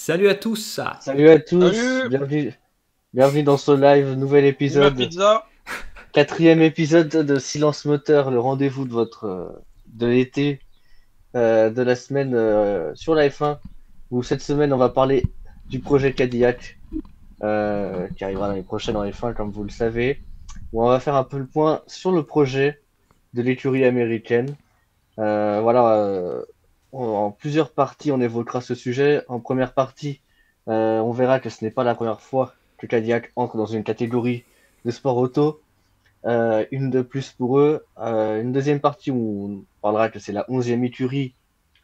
Salut à tous. Salut à tous, Salut, bienvenue dans ce live, nouvel vive ma épisode, pizza. quatrième épisode de Silence Moteur, le rendez-vous de l'été, de la semaine sur la F1, où cette semaine on va parler du projet Cadillac, qui arrivera l'année prochaine en F1 comme vous le savez, où on va faire un peu le point sur le projet de l'écurie américaine. Voilà, en plusieurs parties on évoquera ce sujet. En première partie, on verra que ce n'est pas la première fois que Cadillac entre dans une catégorie de sport auto, une de plus pour eux. Une deuxième partie où on parlera que c'est la 11e écurie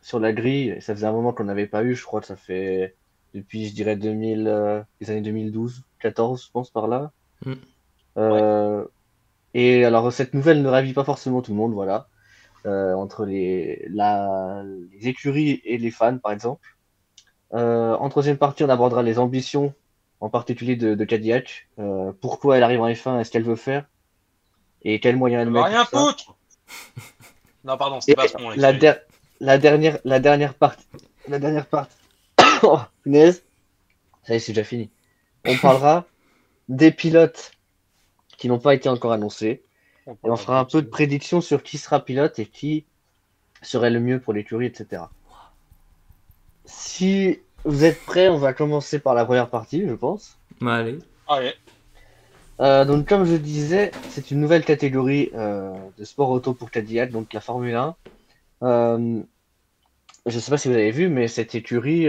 sur la grille. Et ça faisait un moment qu'on n'avait pas eu, je crois que ça fait depuis, je dirais, les années 2012, 14, je pense, par là. Mm. Ouais. Euh, et alors, cette nouvelle ne ravit pas forcément tout le monde, voilà, entre les écuries et les fans, par exemple. En troisième partie, on abordera les ambitions, en particulier de Cadillac. Pourquoi elle arrive en F1 et ce qu'elle veut faire, et quels moyens Ça elle va met pour rien ça. foutre. Non, pardon, Et c'était pas à ce moment-là, la, excusez. der- la dernière partie, oh, punaise, ça y est, c'est déjà fini. On parlera des pilotes qui n'ont pas été encore annoncés, On et on parlera fera des un peu de pilotes. prédiction sur qui sera pilote et qui serait le mieux pour l'écurie, etc. Si vous êtes prêts, on va commencer par la première partie, je pense. Allez. Allez, Donc, comme je disais, c'est une nouvelle catégorie de sport auto pour Cadillac, donc la Formule 1. Euh, je ne sais pas si vous avez vu, mais cette écurie,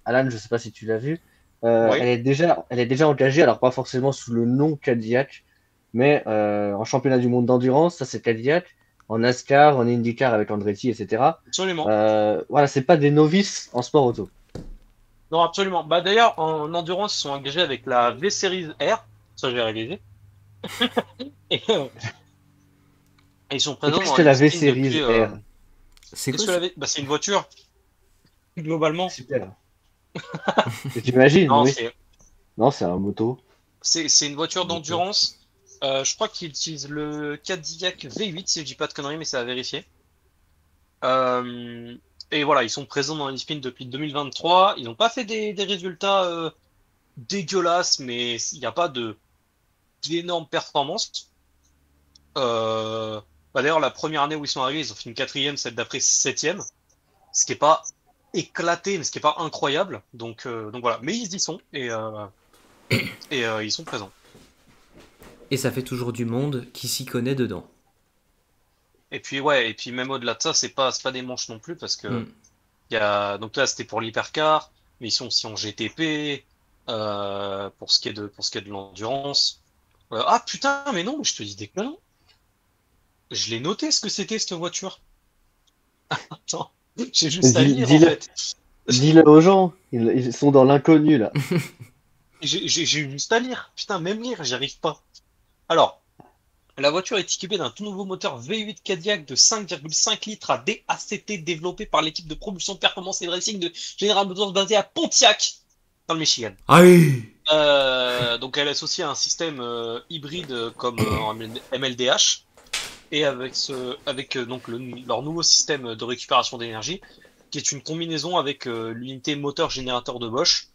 Alan, je ne sais pas si tu l'as vu, oui, elle est déjà engagée, alors pas forcément sous le nom Cadillac, mais en championnat du monde d'endurance, ça c'est Cadillac, en NASCAR, en IndyCar avec Andretti, etc. absolument. Voilà, c'est pas des novices en sport auto. Non, absolument. Bah d'ailleurs, en endurance, ils sont engagés avec la V-Series R. Ça, je vais réviser. Et ils sont Et présents qu'est-ce dans que la la discipline depuis. V-Series R? C'est quoi Qu'est-ce que la ça? V? Bah, c'est une voiture, globalement. Super. Et t'imagines, Non, oui. Non, c'est un moto. c'est une voiture Moto. d'endurance. Je crois qu'ils utilisent le Cadillac V8, si je dis pas de conneries, mais c'est à vérifier. Euh, et voilà, ils sont présents dans les spins depuis 2023. Ils n'ont pas fait des résultats dégueulasses, mais il n'y a pas d'énormes performances. D'ailleurs, la première année où ils sont arrivés, ils ont fini quatrième, celle d'après septième, ce qui est pas éclaté, mais ce qui est pas incroyable. Donc voilà, mais ils y sont et ils sont présents. Et ça fait toujours du monde qui s'y connaît dedans. Et puis ouais, et puis même au-delà de ça, c'est pas des manches non plus parce que Mm. donc là c'était pour l'hypercar, mais ils sont aussi en GTP pour ce qui est de l'endurance. Ah putain, mais non, mais je te dis des conneries. Je l'ai noté ce que c'était cette voiture. Attends, j'ai juste à lire en Dis-le, fait. dis-le aux gens, ils sont dans l'inconnu là. J'ai juste à lire. Putain, même lire, j'y arrive pas. Alors, la voiture est équipée d'un tout nouveau moteur V8 Cadillac de 5,5 litres à DACT développé par l'équipe de propulsion performance et racing de General Motors basée à Pontiac, dans le Michigan. Allez. Donc elle associe un système hybride comme en MLDH et avec donc leur nouveau système de récupération d'énergie qui est une combinaison avec l'unité moteur générateur de Bosch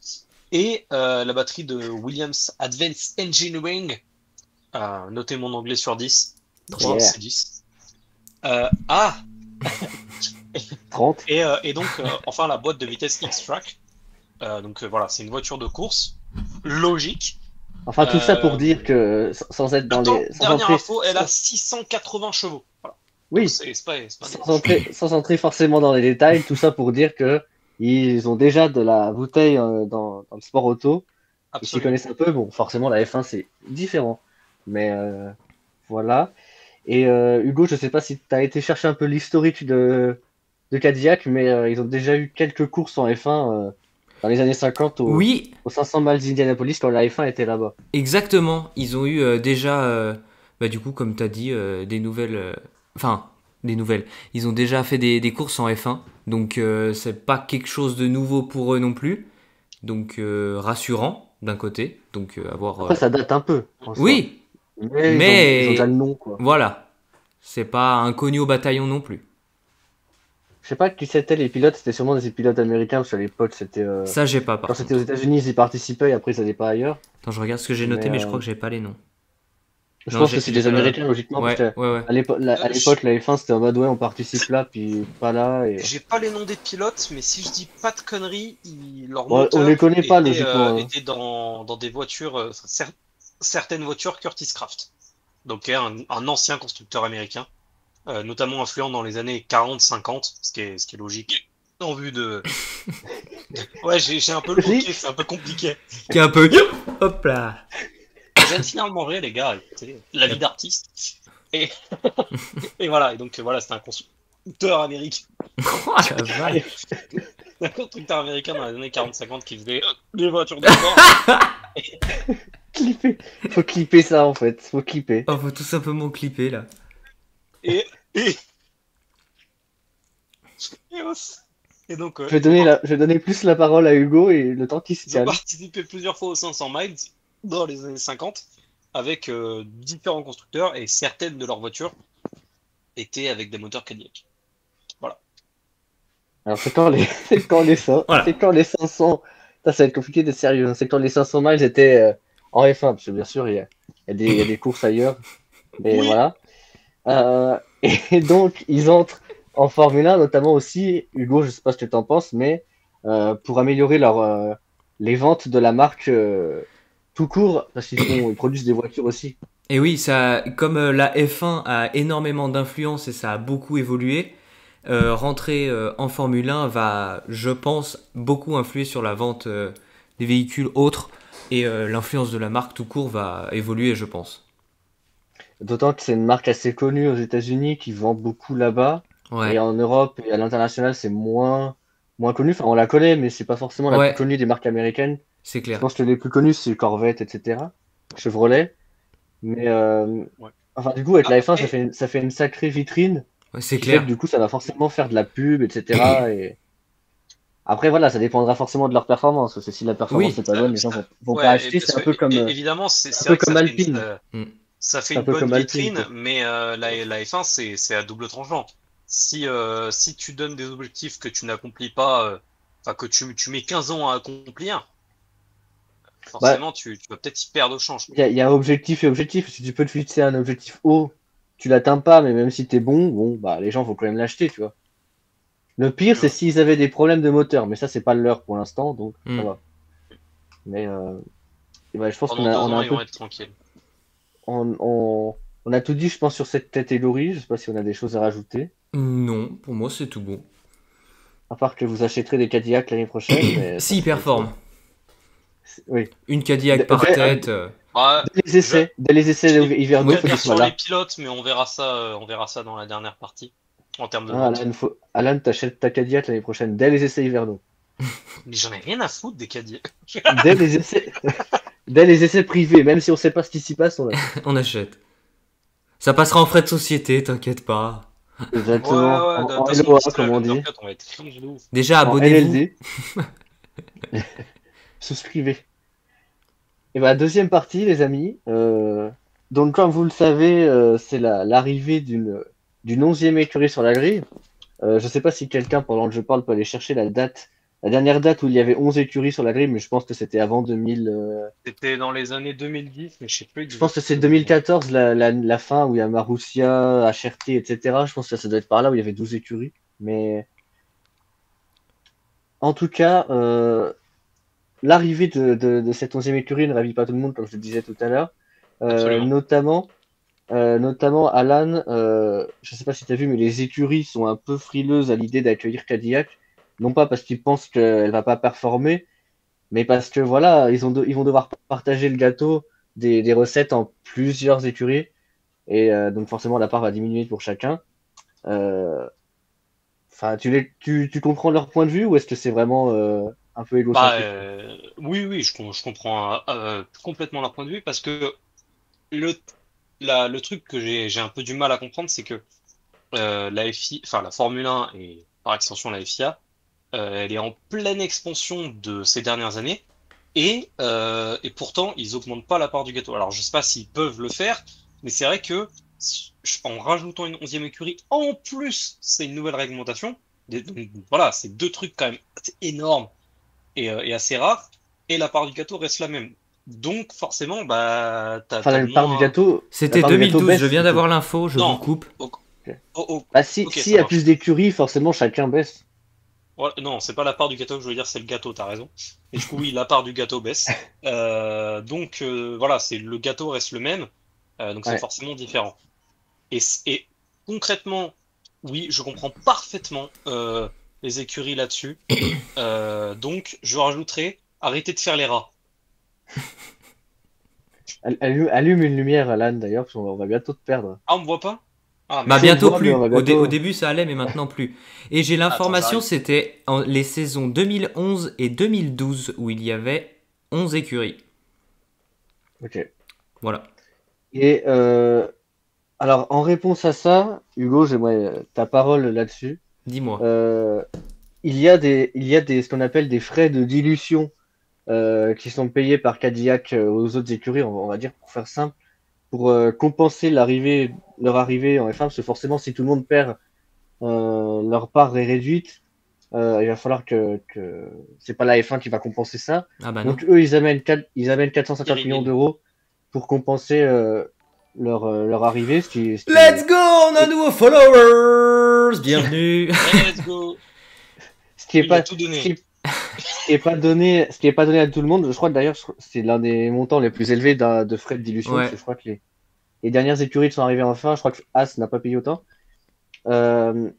et la batterie de Williams Advanced Engineering. Notez mon anglais sur 10. Non, je crois que Yeah. c'est 10. Ah 30. et donc enfin la boîte de vitesse X-Track. Donc voilà, c'est une voiture de course logique. Enfin, tout ça pour Euh, dire que, sans être dans Attends, les. Sans dernière entrer. info, elle a 680 chevaux. Voilà. Donc Oui, c'est pas des sans manches. entrer, sans entrer forcément dans les détails, tout ça pour dire que ils ont déjà de la bouteille dans le sport auto. Ils s'y Absolument. connaissent un peu. Bon, forcément, la F1, c'est différent. Mais voilà. Et Hugo, je sais pas si tu as été chercher un peu l'historique de Cadillac, mais ils ont déjà eu quelques courses en F1 dans les années 50 Oui, aux 500 miles d'Indianapolis quand la F1 était là-bas. exactement. Ils ont eu déjà, bah, du coup, comme tu as dit, des nouvelles. Enfin, des nouvelles. Ils ont déjà fait des courses en F1. Donc, c'est pas quelque chose de nouveau pour eux non plus. Donc, rassurant d'un côté. Donc, avoir. Après, ça date un peu en soi. Oui, Mais ils ont déjà le mais nom, quoi. voilà. C'est pas inconnu au bataillon non plus. Je sais pas qui c'était les pilotes, c'était sûrement des pilotes américains, parce qu'à l'époque, c'était. Ça, j'ai pas, par Quand c'était aux contre. États-Unis, ils y participaient et après, ils allaient pas ailleurs. Attends, je regarde ce que j'ai Mais noté, mais je crois que j'ai pas les noms. je Non, pense que c'est j'ai des pas le... Américains, logiquement, parce Ouais, que ouais, ouais. à l'époque, la F1, c'était en mode ouais, on participe là, puis pas là. Et... J'ai pas les noms des pilotes, mais si je dis pas de conneries, leur Bon, on les moteur connaît pas, logiquement. Hein. était dans des voitures, certaines voitures Curtis Craft. Donc un ancien constructeur américain, notamment influent dans les années 40-50, ce qui est logique. En vue de... Ouais, j'ai un peu le hockey, c'est un peu compliqué. Qui est un peu... Hop là. Je viens de finir de manger, les gars, écoutez, la vie d'artiste. Et... et voilà, et donc voilà, c'était un constructeur américain. Oh la vache. Un constructeur américain dans les années 40-50 qui faisait des voitures de sport. Clipper. Faut clipper ça, en fait. Faut clipper. Oh, faut tout simplement clipper, là. Et, et donc, Je vais donner plus la parole à Hugo et le temps qu'il se ils ont calme. participé plusieurs fois aux 500 miles dans les années 50 avec différents constructeurs et certaines de leurs voitures étaient avec des moteurs Cadillac. Voilà. Alors, c'est quand les, c'est quand les, Voilà. c'est quand les 500, ça va être compliqué d'être sérieux, hein. C'est quand les 500 miles étaient en F1, parce que bien sûr, il y a des courses ailleurs, mais Oui. voilà. Et donc, ils entrent en Formule 1, notamment aussi, Hugo, je sais pas ce que tu en penses, mais pour améliorer les ventes de la marque tout court, parce ils produisent des voitures aussi. Et oui, ça, comme la F1 a énormément d'influence et ça a beaucoup évolué, rentrer en Formule 1 va, je pense, beaucoup influer sur la vente des véhicules autres et l'influence de la marque tout court va évoluer, je pense. D'autant que c'est une marque assez connue aux États-Unis qui vend beaucoup là-bas. Et Ouais, en Europe et à l'international, c'est moins connu. Enfin, on la connaît, mais c'est pas forcément la plus ouais, connue des marques américaines. c'est Je clair. pense que les plus connues, c'est Corvette, etc. Chevrolet. Mais Ouais. enfin, du coup, avec la F1, Après, ça fait une sacrée vitrine Ouais, c'est qui fait que clair. du coup, ça va forcément faire de la pub, etc. Et après, voilà, ça dépendra forcément de leur performance. Parce que si la performance Oui, n'est pas bonne, les gens vont pas ouais, acheter. parce C'est que évidemment, un c'est peu vrai que comme Alpine. ça, ça fait C'est un une peu bonne comme Alpine, vitrine, quoi. mais la F1, c'est à double tranchant. Si tu donnes des objectifs que tu n'accomplis pas, enfin que tu mets 15 ans à accomplir, Bah, forcément, tu vas peut-être y perdre au change. il y a objectif et objectif. Si tu peux te fixer un objectif haut, tu l'atteins pas, mais même si t'es bon, bah les gens vont quand même l'acheter, tu vois. Le pire, c'est Ouais. s'ils avaient des problèmes de moteur, mais ça, c'est pas le leur pour l'instant, donc ça hmm. va. Mais et bah, je pense Pendant deux on a ans, un ils peu, vont être tranquilles. on a tout dit, je pense, sur cette catégorie. Je sais pas si on a des choses à rajouter, Non, pour moi c'est tout bon. à part que vous achèterez des Cadillacs l'année prochaine, mais ça, Si, il c'est autre chose. performe. Oui. Une Cadillac par tête. Ouais, je- Dès les essais j'ai des hivernaux, Oui, faut qu'ils commentaires soient sur les là. pilotes, mais on verra ça dans la dernière partie, en termes de Hein, vente. Alan, t'achètes ta Cadillac l'année prochaine, dès les essais hivernaux. Mais j'en ai rien à foutre des Cadillacs. Dès les essais, dès les essais privés, même si on sait pas ce qui s'y passe, on l'achète. on achète. Ça passera en frais de société, t'inquiète pas. Ouais, Exactement. ouais, de En toute façon, LOA, d'ici là, comme on dit. l'Undercut, on va être riche de ouf. Déjà, En abonnez-vous. LLD. Souscrivez. Et bah, deuxième partie, les amis. Donc, comme vous le savez, c'est l'arrivée d'une 11e écurie sur la grille. Je sais pas si quelqu'un, pendant que je parle, peut aller chercher la dernière date où il y avait 11 écuries sur la grille, mais je pense que c'était avant 2000. C'était dans les années 2010, mais je sais plus Je pense que c'est exactement. 2014, la fin, où il y a Marussia, HRT, etc. Je pense que ça doit être par là où il y avait 12 écuries. Mais en tout cas, l'arrivée de cette 11e écurie ne ravit pas tout le monde, comme je le disais tout à l'heure. Euh, Absolument. notamment, notamment Alan, je sais pas si tu as vu, mais les écuries sont un peu frileuses à l'idée d'accueillir Cadillac. Non pas parce qu'ils pensent qu'elle va pas performer, mais parce que voilà, ils vont devoir partager le gâteau des recettes en plusieurs écuries. Et donc forcément, la part va diminuer pour chacun. Euh, Enfin, tu comprends leur point de vue ou est-ce que c'est vraiment un peu Bah, égocentrique? oui, oui, je comprends complètement leur point de vue parce que le, le truc que j'ai un peu du mal à comprendre, c'est que la FI, enfin la Formule 1 et par extension la FIA, elle est en pleine expansion de ces dernières années et pourtant ils augmentent pas la part du gâteau. Alors je sais pas s'ils peuvent le faire, mais c'est vrai que en rajoutant une 11e écurie, en plus c'est une nouvelle réglementation, Donc, voilà, c'est deux trucs quand même énormes et assez rares, et la part du gâteau reste la même. Donc forcément, bah, Enfin, t'as moins. la C'était part du gâteau 2012, je baisse, viens du coup. d'avoir l'info, je vous Non. coupe. Ok, Ok. oh, Bah, ok, s'il ça y a plus marche. d'écuries, forcément, chacun baisse. Voilà, non, c'est pas la part du gâteau que je veux dire, c'est le gâteau, t'as raison. Et du coup, oui, la part du gâteau baisse. Donc voilà, c'est le gâteau reste le même, donc c'est Ouais. forcément différent. Et concrètement, oui, je comprends parfaitement les écuries là-dessus. Donc je rajouterai, arrêtez de faire les rats. Allume une lumière, Alan, d'ailleurs, parce qu'on va bientôt te perdre. Ah, on me voit pas? Ah Bah Si on te merde. bientôt voit, mais on plus. va Au bientôt. début ça allait, mais maintenant plus. Et j'ai Attends, l'information, j'arrive. c'était les saisons 2011 et 2012 où il y avait 11 écuries. Ok. Voilà. Et alors, en réponse à ça, Hugo, j'aimerais ta parole là-dessus. Dis-moi. Euh, ce qu'on appelle des frais de dilution qui sont payés par Cadillac aux autres écuries, on va dire, pour faire simple, pour compenser leur arrivée en F1, parce que forcément, si tout le monde perd, leur part est réduite. Il va falloir que c'est pas la F1 qui va compenser ça. Ah bah non. Donc eux, ils amènent 450 millions Irrigué. d'euros pour compenser leur arrivée, Let's go, on a un nouveau followers. Bienvenue. Let's go. ce qui est Il a pas, tout ce qui donné. est, ce qui est pas donné à tout le monde. Je crois que d'ailleurs, c'est l'un des montants les plus élevés de frais de dilution, parce Ouais. que je crois que les dernières écuries qui sont arrivées enfin, je crois que As n'a pas payé autant. Euh,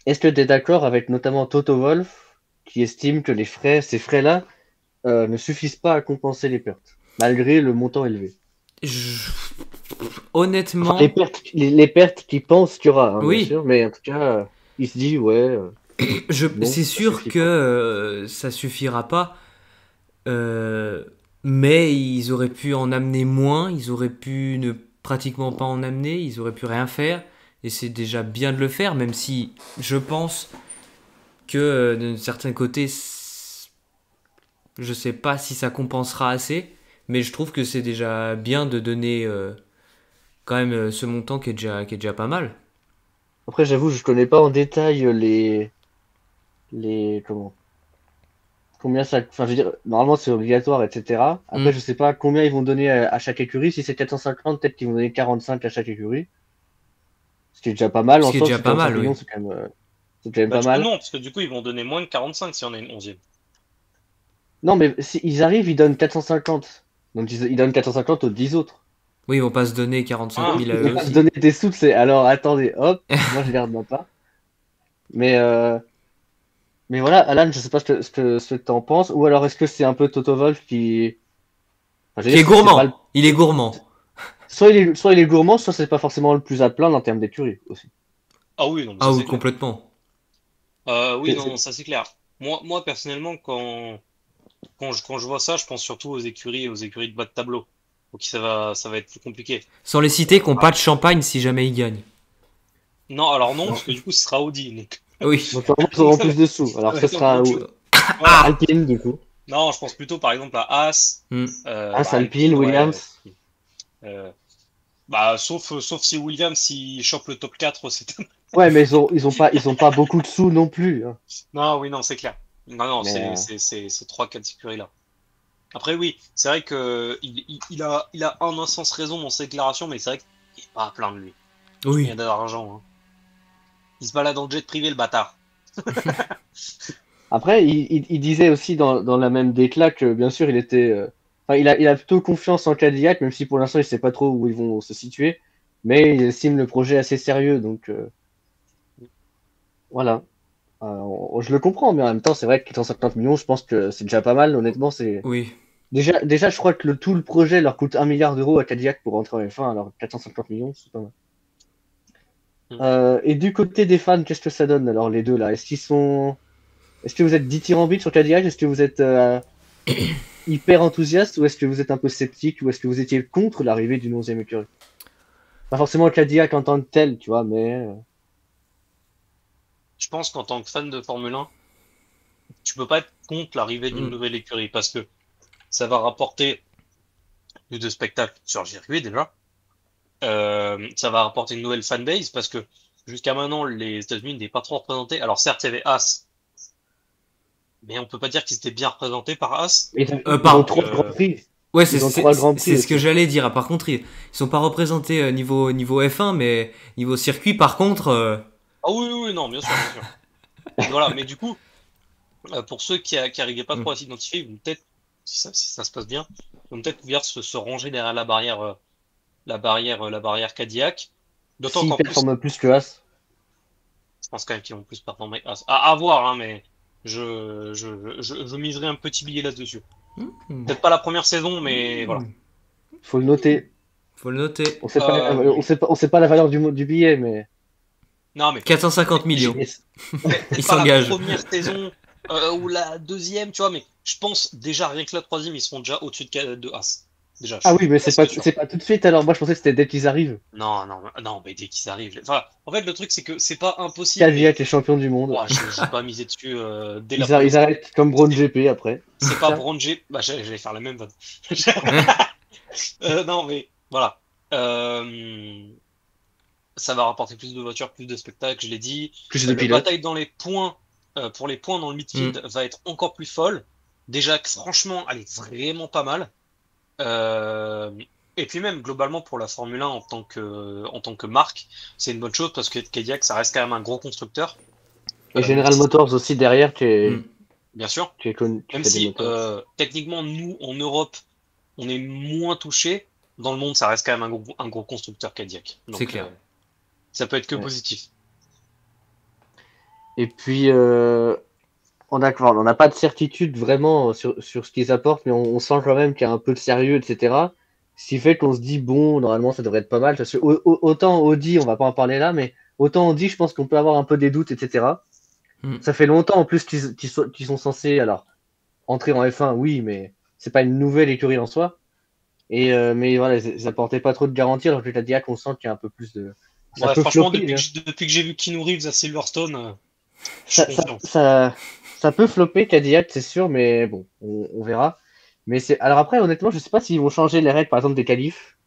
Est-ce que tu es d'accord avec notamment Toto Wolff, qui estime que ces frais-là, ne suffisent pas à compenser les pertes, malgré le montant élevé. Je- Enfin, Honnêtement, les pertes qu'il pense qu'il y aura, hein, bien oui. sûr, mais en tout cas, il se dit, ouais, non, C'est ça sûr suffit que pas. ça suffira pas. Mais ils auraient pu en amener moins. Ils auraient pu ne pratiquement pas en amener. Ils auraient pu rien faire. Et c'est déjà bien de le faire, même si je pense que d'un certain côté, je sais pas si ça compensera assez, mais je trouve que c'est déjà bien de donner quand même ce montant qui est déjà pas mal. Après, j'avoue, je connais pas en détail comment, combien ça, enfin, je veux dire, normalement, c'est obligatoire, etc. Après, Hmm. je sais pas combien ils vont donner à chaque écurie. Si c'est 450, peut-être qu'ils vont donner 45 à chaque écurie. Ce qui est déjà pas mal Ce en qui est soi, déjà parce que pas 45 mal, oui. millions, c'est quand même Bah pas du coup mal. non, parce que du coup ils vont donner moins de 45 si on est une 11e. Non, mais si ils arrivent, ils donnent 450. Donc, ils donnent 450 aux 10 autres. Oui, ils vont pas se donner 45 Ah, 000 à Il eux va se aussi. donner des sous, c'est alors attendez, hop, moi je garde ma part. Mais, euh, mais voilà, Alan, je sais pas ce que t'en penses, ou alors est-ce que c'est un peu Toto Wolff qui. Enfin, je veux Qui dire, est c'est pas le. gourmand. Il est gourmand. Soit il est gourmand, soit c'est pas forcément le plus à plaindre en termes d'écurie aussi. ah oui, non, mais Ah ça oui, c'est clair. complètement. Oui, C'est- non, c'est- ça c'est clair. Moi personnellement, quand je vois ça, je pense surtout aux écuries de bas de tableau. Donc ça va être plus compliqué. Sans les citer, qui n'ont Ah. pas de champagne si jamais ils gagnent. Non, alors non, non. parce que du coup ce sera Audi. Donc, Oui. Donc normalement, ils donc auront ça va, plus de sous. ça Alors va ce être un peu sera autre chose. Voilà. Ah. Alpine du coup. Non, je pense plutôt par exemple à As, Hmm. As, Alpine, Alpine, ouais. Williams. Euh, Bah, sauf si Williams s'il chope le top 4 cette année. Ouais, mais ils ont pas beaucoup de sous non plus, hein. Non, oui, non, c'est clair. Non, non, Mais c'est ces trois cas de sécurité là. Après, oui, c'est vrai que il a en un sens raison dans ses déclarations, mais c'est vrai qu'il est pas à plaindre lui. Il a Oui. de l'argent, hein. Il se balade en jet privé, le bâtard. après, il disait aussi dans la même décla que bien sûr il était. Enfin, il a plutôt confiance en Cadillac, même si pour l'instant il sait pas trop où ils vont se situer. Mais il estime le projet assez sérieux, donc voilà. Je le comprends, mais en même temps, c'est vrai que 450 millions, je pense que c'est déjà pas mal. Honnêtement, c'est Oui. déjà, je crois que tout le projet leur coûte 1 milliard d'euros à Cadillac pour rentrer en F1, alors 450 millions, c'est pas mal. Hmm. Et du côté des fans, qu'est-ce que ça donne alors les deux là? Est-ce que vous êtes dithyrambique sur Cadillac? Est-ce que vous êtes hyper enthousiaste ou est-ce que vous êtes un peu sceptique ou est-ce que vous étiez contre l'arrivée d'une 11e écurie? Pas forcément Cadillac en tant que tel, tu vois, mais Je pense qu'en tant que fan de Formule 1, tu peux pas être contre l'arrivée d'une Hmm. nouvelle écurie parce que ça va rapporter plus de spectacles sur le circuit déjà. Ça va rapporter une nouvelle fanbase parce que jusqu'à maintenant, les États-Unis n'étaient pas trop représentés. Alors certes, il y avait As, mais on peut pas dire qu'ils étaient bien représentés par As. Ils ont Pardon. 3 grands prix. Ouais, Ils ont 3 grands prix c'est ce que aussi. j'allais dire. Par contre, ils sont pas représentés niveau F1, mais niveau circuit, par contre. Ah oui, oui, oui, non, bien sûr, bien sûr. Mais voilà, mais du coup, pour ceux qui arrivaient pas trop à s'identifier, ils vont peut-être, si ça se passe bien, ils vont peut-être pouvoir se ranger derrière la barrière Cadillac. D'autant S'ils qu'en plus, performent plus que As. je pense quand même qu'ils vont plus performer. À voir, hein, mais je miserai un petit billet là-dessus. Hmm. Peut-être pas la première saison, mais voilà. Faut le noter. Faut le noter. On sait pas, Euh, on sait pas la valeur du billet, mais. non, mais 450 millions. mais peut-être Ils pas la s'engagent. première saison ou la deuxième, tu vois, mais je pense déjà rien que la troisième, ils seront déjà au-dessus de As. Déjà, je Ah suis oui, mais presque sûr. c'est pas tout de suite alors. Moi, je pensais que c'était dès qu'ils arrivent. Non, non, non, mais dès qu'ils arrivent. Enfin, en fait, le truc, c'est que c'est pas impossible, mais Cadillac est champion du monde. ouah, je vais pas miser dessus dès la première Ils saison. arrêtent comme Brown GP après. C'est pas Ça. Bronger. Bah, j'allais faire la même vanne. Non, mais voilà. Euh, ça va rapporter plus de voitures, plus de spectacles, je l'ai dit. Plus de La pilotes. bataille dans les points, pour les points dans le midfield, va être encore plus folle. Déjà que franchement, elle est vraiment pas mal. Euh, et puis même globalement pour la Formule 1 en tant que marque, c'est une bonne chose parce que Cadillac, ça reste quand même un gros constructeur. Et Même General si, Motors aussi derrière, Hmm. bien sûr, qui est connu, qui même fait des si moteurs. techniquement nous en Europe, on est moins touché. Dans le monde, ça reste quand même un gros constructeur Cadillac. C'est Donc clair. ça peut être que Ouais. positif. Et puis, on n'a pas de certitude vraiment sur ce qu'ils apportent, mais on sent quand même qu'il y a un peu de sérieux, etc. Ce qui fait qu'on se dit, bon, normalement, ça devrait être pas mal. Parce que autant Audi, on va pas en parler là, mais autant Audi, je pense qu'on peut avoir un peu des doutes, etc. Hmm. Ça fait longtemps en plus qu'ils sont censés, alors, entrer en F1, oui, mais c'est pas une nouvelle écurie en soi. Mais voilà, ils apportaient pas trop de garanties, alors que la Diac, on sent qu'il y a un peu plus de. Ça Ouais, peut franchement, flopper, hein. depuis que j'ai vu Keanu Reeves à Silverstone, je suis Ça, ça, confiant. ça, ça peut flopper Cadillac, c'est sûr, mais bon, on verra. Mais c'est. Alors après, honnêtement, je sais pas s'ils vont changer les règles, par exemple, des qualifs.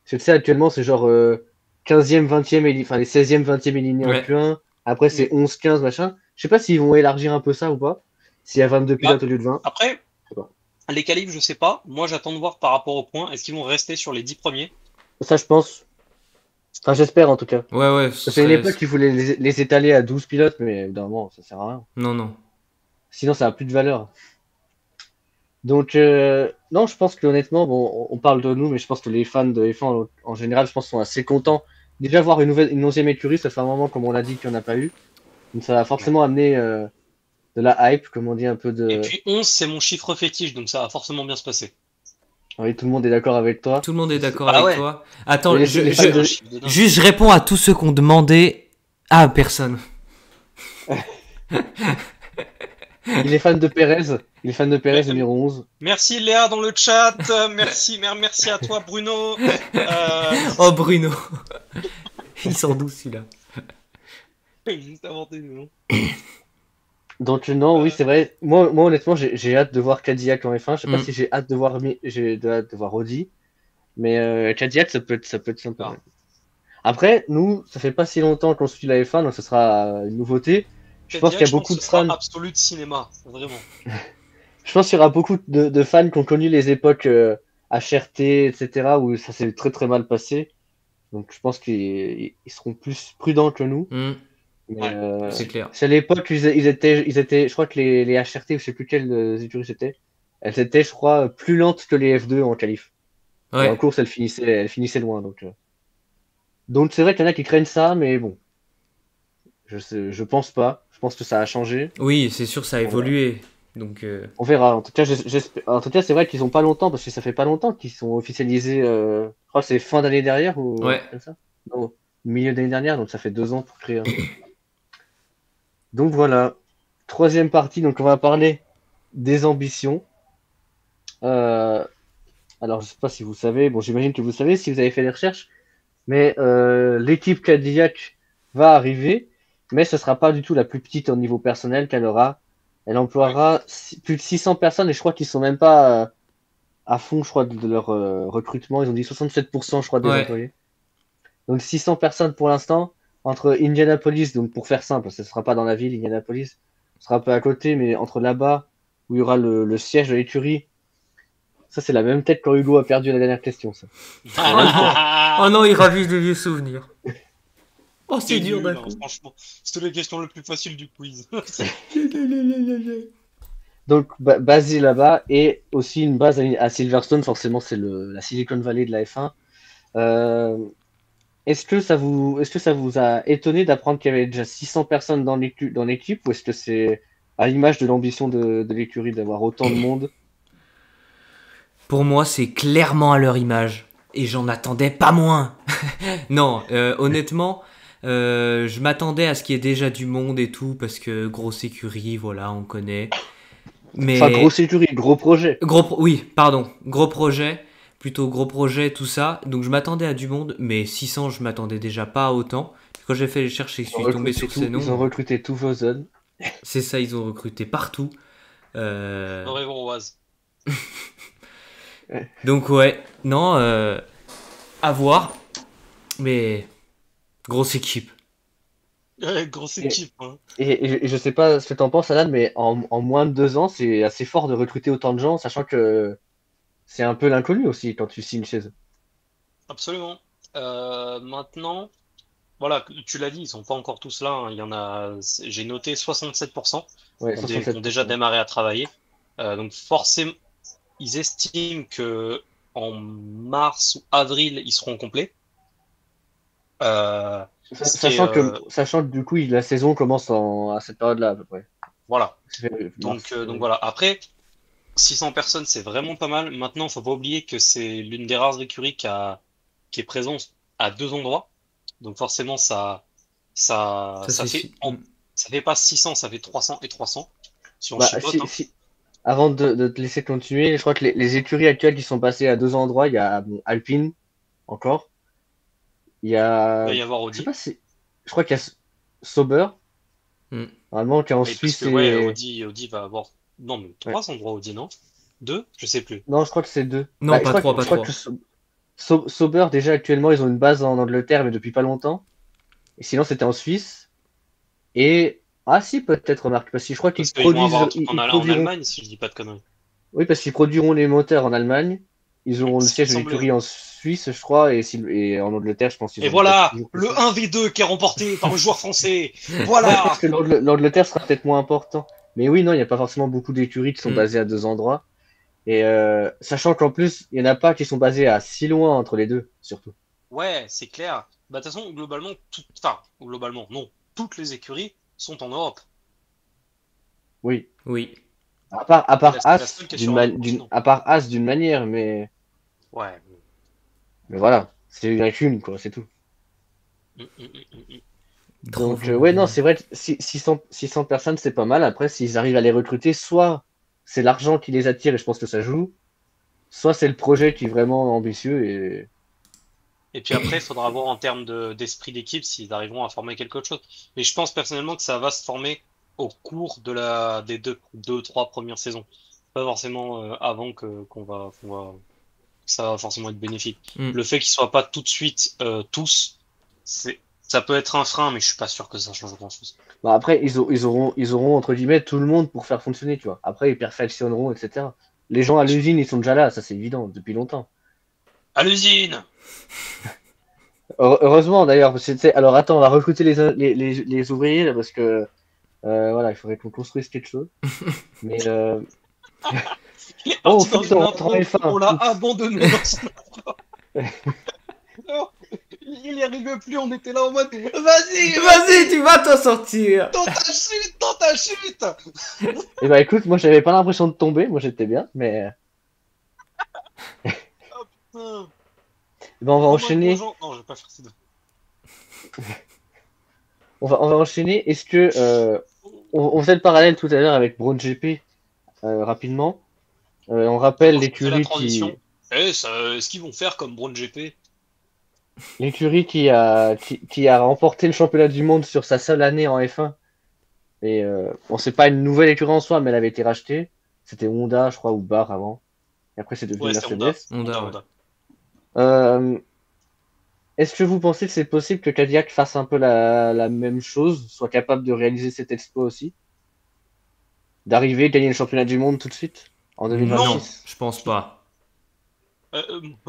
Parce que tu sais, actuellement, c'est genre 15e, 20e, enfin les 16e, 20e éliminés en Ouais. Q1. Après, c'est 11, 15, machin. Je sais pas s'ils vont élargir un peu ça ou pas. S'il y a 22 Bah, pilotes au lieu de 20. après, Je sais pas. les qualifs, je sais pas. Moi, j'attends de voir par rapport aux points. Est-ce qu'ils vont rester sur les 10 premiers? Ça, je pense. Enfin, j'espère en tout cas. Ouais, ce C'est une serait. époque qui voulait les étaler à 12 pilotes, mais évidemment, ça sert à rien. Non, non. Sinon, ça a plus de valeur. Donc, non, je pense que honnêtement, bon, on parle de nous, mais je pense que les fans de F1 en général, je pense, sont assez contents. Déjà, voir une 11e écurie, ça fait un moment, comme on l'a dit, qu'il n'y en a pas eu. Donc, ça va forcément amener de la hype, comme on dit, un peu Et de. puis 11, c'est mon chiffre fétiche, donc ça va forcément bien se passer. Oui, tout le monde est d'accord avec toi. Tout le monde est d'accord Ah avec ouais, toi. Attends, Les fans c'est un de. chiffre de dingue. juste je réponds à tous ceux qui ont demandé. Ah, personne. Il est fan de Perez. Il est fan de Perez, Mais, numéro 11. merci Léa dans le chat. Merci à toi Bruno. Oh, Bruno. Il sort d'où celui-là? Juste inventé, non. Donc, non, oui, Euh, c'est vrai. Moi honnêtement, j'ai hâte de voir Cadillac en F1. Je sais pas Mm. si j'ai hâte de voir, hâte de voir Audi. Mais Cadillac, ça peut être sympa. Ah. Ouais. Après, nous, ça fait pas si longtemps qu'on suit la F1, donc ce sera une nouveauté. Je pense qu'il Cadillac, y a je pense beaucoup que de ce sera fans. absolu de cinéma, vraiment. Je pense qu'il y aura beaucoup de fans qui ont connu les époques HRT, etc., où ça s'est très très mal passé. Donc je pense qu'ils seront plus prudents que nous. Mm. Mais Ouais. C'est clair. c'est à l'époque où ils étaient, je crois que les HRT, je sais plus quelles écuries c'était, elles étaient, je crois, plus lentes que les F2 en qualif. Et en Ouais. course, elles finissaient loin. Donc c'est vrai qu'il y en a qui craignent ça, mais bon, je pense pas. Je pense que ça a changé. Oui, c'est sûr, ça a On verra. évolué. Donc, On verra. En tout cas, en tout cas, c'est vrai qu'ils ont pas longtemps, parce que ça fait pas longtemps qu'ils sont officialisés. Je crois que c'est fin d'année dernière ou un ouais. truc comme ça. Non, milieu d'année dernière, donc ça fait 2 ans pour créer un truc. Donc voilà. Troisième partie, donc on va parler des ambitions. Euh, alors, je sais pas si vous savez, bon, j'imagine que vous savez si vous avez fait des recherches, mais l'équipe Cadillac va arriver, mais ce sera pas du tout la plus petite au niveau personnel qu'elle aura. Elle Ouais. emploiera plus de 600 personnes et je crois qu'ils sont même pas à fond, je crois, de leur recrutement. Ils ont dit 67%, je crois, des Ouais. employés. Donc 600 personnes pour l'instant. entre Indianapolis, donc pour faire simple, ce sera pas dans la ville, Indianapolis, ce sera un peu à côté, mais entre là-bas, où il y aura le siège de l'écurie, ça c'est la même tête quand Hugo a perdu la dernière question, ça. Oh non, il ravive des vieux souvenirs. Oh, c'est T'es dur nul, d'un hein, coup. franchement. C'était la question la plus facile du quiz. Donc basé là-bas, et aussi une base à Silverstone, forcément c'est la Silicon Valley de la F1. Euh, est-ce que ça vous a étonné d'apprendre qu'il y avait déjà 600 personnes dans l'équipe, ou est-ce que c'est à l'image de l'ambition de l'écurie d'avoir autant de monde? Pour moi, c'est clairement à leur image. Et j'en attendais pas moins. Non, honnêtement, je m'attendais à ce qu'il y ait déjà du monde et tout, parce que grosse écurie, voilà, on connaît. Enfin, Mais grosse écurie, gros projet. oui, pardon, gros projet, plutôt gros projet, tout ça. Donc je m'attendais à du monde, mais 600, je m'attendais déjà pas à autant. Quand j'ai fait les recherches et que je suis tombé sur ces Ils ont noms, recruté tous vos zones. c'est ça, ils ont recruté partout. Euh, Honoré-Voroise. donc ouais, non, à voir, mais grosse équipe. Ouais, grosse Et, équipe, hein. et je sais pas ce que t'en penses, Alan, mais en moins de 2 ans, c'est assez fort de recruter autant de gens, sachant que c'est un peu l'inconnu aussi quand tu signes chez eux. Absolument. Maintenant, voilà, tu l'as dit, ils sont pas encore tous là, hein. Il y en a, j'ai noté 67% Ouais, qui ont déjà 67%. démarré à travailler. Donc forcément, ils estiment que en mars ou avril, ils seront complets. Ce qui est, Sachant que du coup, la saison commence à cette période-là à peu près. voilà. Ça fait mars, Donc février. voilà. Après, 600 personnes, c'est vraiment pas mal. Maintenant, faut pas oublier que c'est l'une des rares écuries qui est présente à deux endroits. Donc forcément, Ça ça c'est fait, si. ça fait pas 600, ça fait 300 et 300. Si on Bah, chipote, hein. avant de te laisser continuer, je crois que les écuries actuelles qui sont passées à 2 endroits, il y a bon, Alpine encore. Il y Il va a, y avoir je sais Audi. pas si, je crois qu'il y a Sauber, Hmm. normalement, qui est en Oui, parce Suisse que ouais, et, Audi va avoir, non, mais ouais. trois endroits Audi, non? Deux? Je sais plus. Non, je crois que c'est deux. Non, Bah, pas trois, je pas crois que trois. Sauber, déjà, actuellement, ils ont une base en Angleterre, mais depuis pas longtemps. Et sinon, c'était en Suisse. Et, ah si, peut-être, remarque, parce que je crois qu'ils Parce qu'ils vont avoir un produisent, truc en produiront, Allemagne, si je dis pas de conneries. oui, parce qu'ils produiront les moteurs en Allemagne. Ils Oui, auront le c'est ce qui me siège de semblait, l'écurie hein. en Suisse, je crois, et en Angleterre, je pense qu'ils Et auront peut-être voilà, toujours fait le ça. 1v2 qui est remporté par le joueur français. Moi, je pense Voilà. que l'Angleterre sera peut-être moins important. Mais oui, non, il n'y a pas forcément beaucoup d'écuries qui sont Hmm. basées à 2 endroits. Et sachant qu'en plus, il n'y en a pas qui sont basées à si loin entre les deux, surtout. Ouais, c'est clair. Bah, de toute façon, globalement, enfin, globalement, non. Toutes les écuries sont en Europe. Oui. Oui. À part Il reste seule As, qui est sur un autre continent. à part As d'une manière, Ouais. mais voilà, c'est rien qu'une, quoi, c'est tout. Mm. Trop Donc, ouais, non, volumineux. c'est vrai que 600 personnes, c'est pas mal. Après, s'ils arrivent à les recruter, soit c'est l'argent qui les attire, et je pense que ça joue, soit c'est le projet qui est vraiment ambitieux, et Et puis après, il faudra voir en termes d'esprit d'équipe s'ils arriveront à former quelque chose. Mais je pense personnellement que ça va se former au cours des deux, trois premières saisons. Pas forcément avant ça va forcément être bénéfique. Hmm. Le fait qu'ils soient pas tout de suite tous, ça peut être un frein, mais je suis pas sûr que ça change grand-chose. bah, après, ils auront, entre guillemets, tout le monde pour faire fonctionner, tu vois. Après, ils perfectionneront, etc. Les gens à l'usine, ils sont déjà là, ça c'est évident, depuis longtemps. À l'usine! Heureusement d'ailleurs, parce que, tu sais, alors attends, on va recruter les ouvriers là, parce que voilà, il faudrait qu'on construise quelque chose. Mais Il est oh, au parti dans fait, une on rentre en impro, on F1. l'a Oups. abandonné dans son impro. Alors, il y arrivait plus, on était là en mode vas-y, Vas-y, tu vas t'en sortir. dans ta chute! Et bah écoute, moi j'avais pas l'impression de tomber, moi j'étais bien, mais Putain. ben, on va Romain enchaîner. Grosjean. Non, je vais pas faire ça. On va enchaîner. Est-ce que on faisait le parallèle tout à l'heure avec Brown GP rapidement. On rappelle Comment je fais la transition? Est-ce qu'ils vont faire comme Brown GP? l'écurie qui a remporté le championnat du monde sur sa seule année en F1. Et bon, c'est pas une nouvelle écurie en soi, mais elle avait été rachetée. C'était Honda, je crois, ou Bar avant. Et après, c'est devenu Ouais, c'était Honda. Mercedes. Honda, Honda, ouais. Honda. Euh, Est-ce que vous pensez que c'est possible que Cadillac fasse un peu la même chose, soit capable de réaliser cet exploit aussi? D'arriver, gagner le championnat du monde tout de suite en Non, 2026? je pense pas.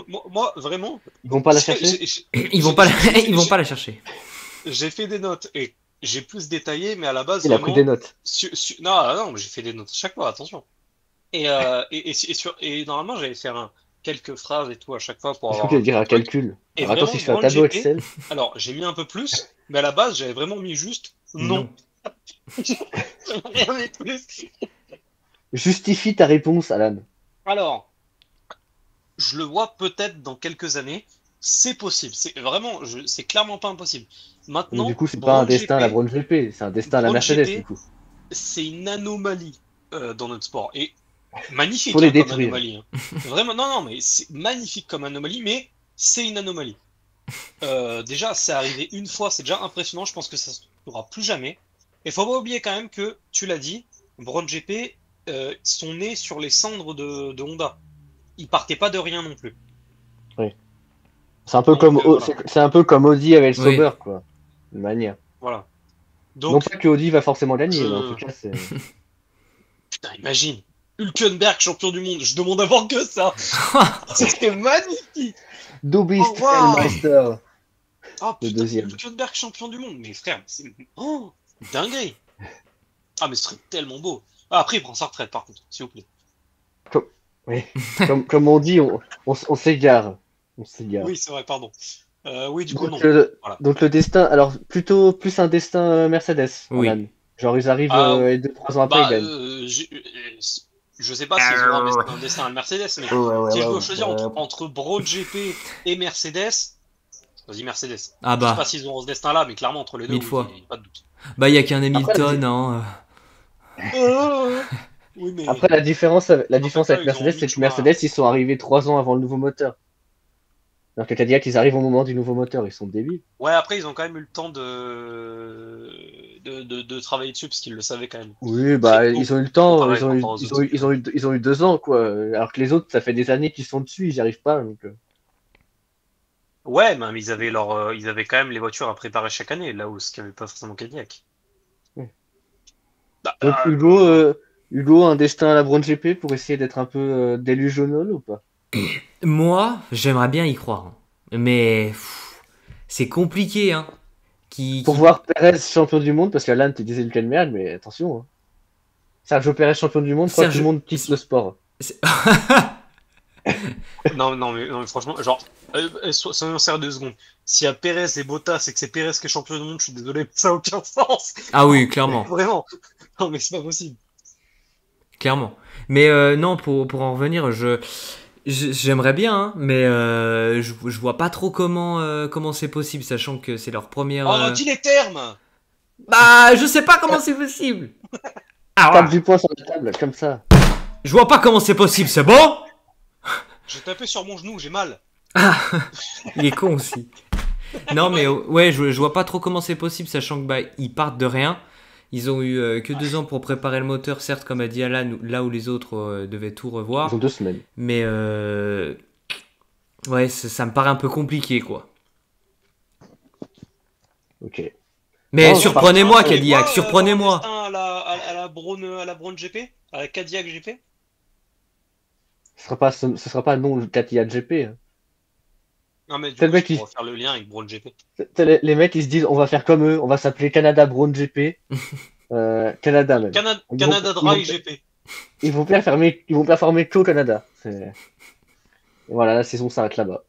Moi, vraiment, Ils vont pas la chercher? Ils vont pas, ils vont pas la chercher. j'ai fait des notes et j'ai plus détaillé, mais à la base, Il a pris des vraiment. notes. Non, non, j'ai fait des notes à chaque fois, attention. Et normalement, j'allais faire quelques phrases et tout à chaque fois pour Est-ce que avoir tu un veux dire petit un truc. calcul? Et Alors attends, vraiment, si je fais un Braun tableau GP, Excel, alors j'ai mis un peu plus, mais à la base, j'avais vraiment mis juste non. Non. Rien mis plus. justifie ta réponse, Alan. Alors, je le vois peut-être dans quelques années. C'est possible. C'est vraiment, c'est clairement pas impossible. Mais du Maintenant, coup, c'est pas un destin à la Brown GP, c'est un destin à la Braun Mercedes, du GP, coup. c'est une anomalie dans notre sport. Et magnifique Faut les comme détruire. anomalie. Vraiment, non, non, mais c'est magnifique comme anomalie, mais c'est une anomalie. Déjà, c'est arrivé une fois, c'est déjà impressionnant. Je pense que ça se fera plus jamais. Et faut pas oublier quand même que, tu l'as dit, Braun GP sont nés sur les cendres de Honda. Ils partaient pas de rien non plus. Oui. C'est un peu Donc, comme voilà. c'est un peu comme Audi avec Oui. Sauber, quoi. De manière. Voilà. Non Donc, pas que Audi va forcément gagner, mais en tout je... cas, c'est. Putain, imagine. Hülkenberg, champion du monde. Je demande à voir que ça. C'était magnifique. Du bist Oh, waouh. Meister. Oh Le putain, deuxième. Hülkenberg, champion du monde. Mais frère, c'est dinguerie. Ah, mais ce serait tellement beau. Ah, après, il prend sa retraite, par contre, s'il vous plaît. Oui. Comme on dit, on s'égare. On s'égare. Oui, c'est vrai, pardon. Oui, du coup, non. Voilà. Donc le destin, alors plutôt plus un destin Mercedes, Oui. Alan. Genre ils arrivent Ah, et 2-3 ans après ils bah, gagnent. je sais pas s'ils auront un destin à la Mercedes, mais si je dois choisir entre Braun GP et Mercedes, je choisis Mercedes. Ah Je sais pas bah, s'ils auront ce destin-là, mais clairement, entre les deux, 1000 oui, fois. il n'y a pas de doute. Bah, il y a qu'un Après, Hamilton, hein. Oui, mais Après la différence dans ce avec cas, ils Mercedes, auront c'est mis que Mercedes ils sont arrivés 3 ans avant le nouveau moteur. Alors que Cadillac ils arrivent au moment du nouveau moteur, ils sont débiles. Ouais, après, ils ont quand même eu le temps de travailler dessus, parce qu'ils le savaient quand même Oui, très bah tôt, ils ont eu le temps, comparé aux autres équipes. ils ont eu 2 ans quoi. Alors que les autres ça fait des années qu'ils sont dessus, ils n'y arrivent pas. Donc, Ouais, mais ils avaient quand même les voitures à préparer chaque année, là où ce qu'il n'y avait pas forcément Cadillac. Ouais. Bah, Donc Hugo, un destin à la Brown GP pour essayer d'être un peu délusionnel ou pas? Moi, j'aimerais bien y croire, hein. Mais c'est compliqué, hein. Pour voir Perez champion du monde, parce qu'Alan te disait le merde, mais attention. Hein. Sergio Perez champion du monde, je crois que tout le Serge... monde quitte le sport. c'est- non, mais franchement, genre, soyons sérieux 2 secondes. S'il y a Pérez et Bottas et que c'est Pérez qui est champion du monde, je suis désolé, mais ça n'a aucun sens. Ah oui, clairement. Vraiment. Non, mais c'est pas possible. Clairement. Mais non, pour en revenir, j'aimerais bien, hein, mais je vois pas trop comment c'est possible, sachant que c'est leur première. Oh, dis les termes! Bah, je sais pas comment c'est possible. Ah Tape ouais. du poing sur la table, comme ça. Je vois pas comment c'est possible, c'est bon? J'ai tapé sur mon genou, j'ai mal. Il est con aussi. Non, mais ouais, je vois pas trop comment c'est possible, sachant que bah ils partent de rien. Ils ont eu que 2 ans pour préparer le moteur, certes, comme a dit Alan, là où les autres devaient tout Ils ont revoir. 2 semaines. Mais ouais, ça me paraît un peu compliqué, quoi. Ok. Mais Oh, surprenez-moi, Vous voulez Cadillac, pas, surprenez-moi. avoir un destin à la Braun GP? À la Cadillac GP? Ce sera pas non le Cadillac GP. Hein. Non, mais du C'est le coup, mec tu qui, pourras faire le lien avec Braun GP. les mecs ils se disent on va faire comme eux, on va s'appeler Canada Brown GP. Canada même. Canada Dry GP. Ils vont performer qu'au Canada. Et voilà, la saison s'arrête là-bas.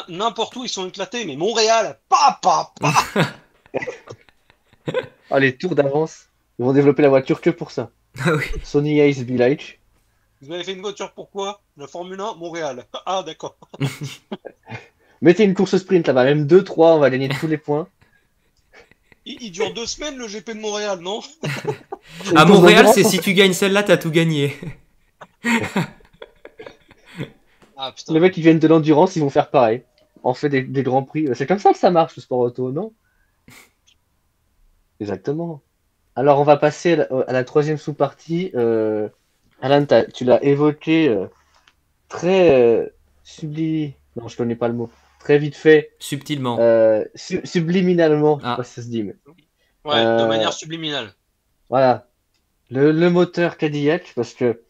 N'importe où, ils sont éclatés, mais Montréal, pa! Ah, les tours d'avance. Ils vont développer la voiture que pour ça. Ah oui. Sony Ace Be Like. Vous avez fait une voiture pourquoi? La Formule 1, Montréal. Ah, d'accord. Mettez une course sprint là-bas, même 2-3, on va gagner tous les points. Il dure 2 semaines le GP de Montréal, non? À Une course Montréal, d'endurance, c'est si tu gagnes celle-là, t'as tout gagné. Ah putain. Les mecs qui viennent de l'endurance, ils vont faire pareil. On fait des grands prix. C'est comme ça que ça marche le sport auto, non? Exactement. Alors on va passer à la troisième sous-partie. Alan, tu l'as évoqué très subli. Non, je connais pas le mot. très vite fait, Subtilement. subliminalement, je sais Ah. pas si ça se dit, mais Ouais, de Euh, manière subliminale. voilà, le moteur Cadillac, parce que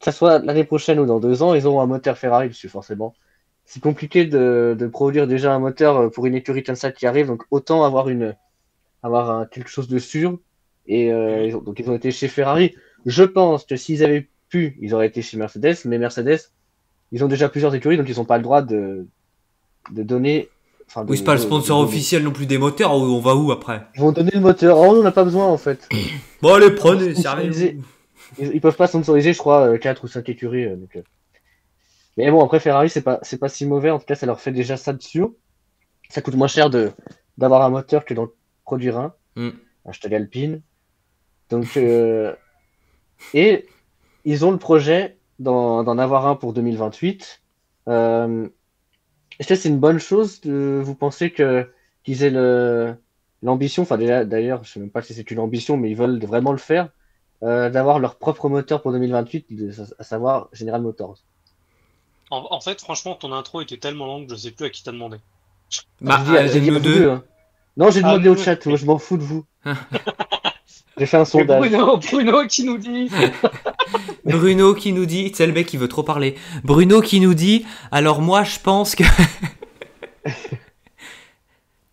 ça soit l'année prochaine ou dans 2 ans, ils auront un moteur Ferrari dessus, forcément. C'est compliqué de produire déjà un moteur pour une écurie comme ça qui arrive, donc autant quelque chose de sûr. Et donc ils ont été chez Ferrari. Je pense que s'ils avaient pu, ils auraient été chez Mercedes, mais Mercedes, ils ont déjà plusieurs écuries, donc ils n'ont pas le droit de donner. Enfin, Oui, c'est pas le sponsor donner. officiel non plus des moteurs, on va où après? Ils vont donner le moteur. Oh, on n'en a pas besoin en fait. Bon, allez, prenez, Sponsoriser. sérieux. Ils peuvent pas sponsoriser, je crois, 4 ou 5 écuries. Mais bon, après Ferrari, c'est pas si mauvais. En tout cas, ça leur fait déjà ça dessus. Ça coûte moins cher d'avoir un moteur que d'en produire un. Hmm. Hashtag Alpine. Donc, et ils ont le projet d'en avoir un pour 2028. Est-ce que c'est une bonne chose vous pensez qu'ils aient l'ambition, enfin déjà, d'ailleurs, je sais même pas si c'est une ambition, mais ils veulent vraiment le faire, d'avoir leur propre moteur pour 2028, à savoir General Motors. En fait, franchement, ton intro était tellement longue que je sais plus à qui t'as demandé. Bah, J'ai dit à nous vous deux. hein. Non, j'ai demandé Ah, au chat, moi je m'en fous de vous. J'ai fait un C'est sondage. Bruno qui nous dit. Bruno qui nous dit, c'est le mec qui veut trop parler. Bruno qui nous dit, alors moi je pense que.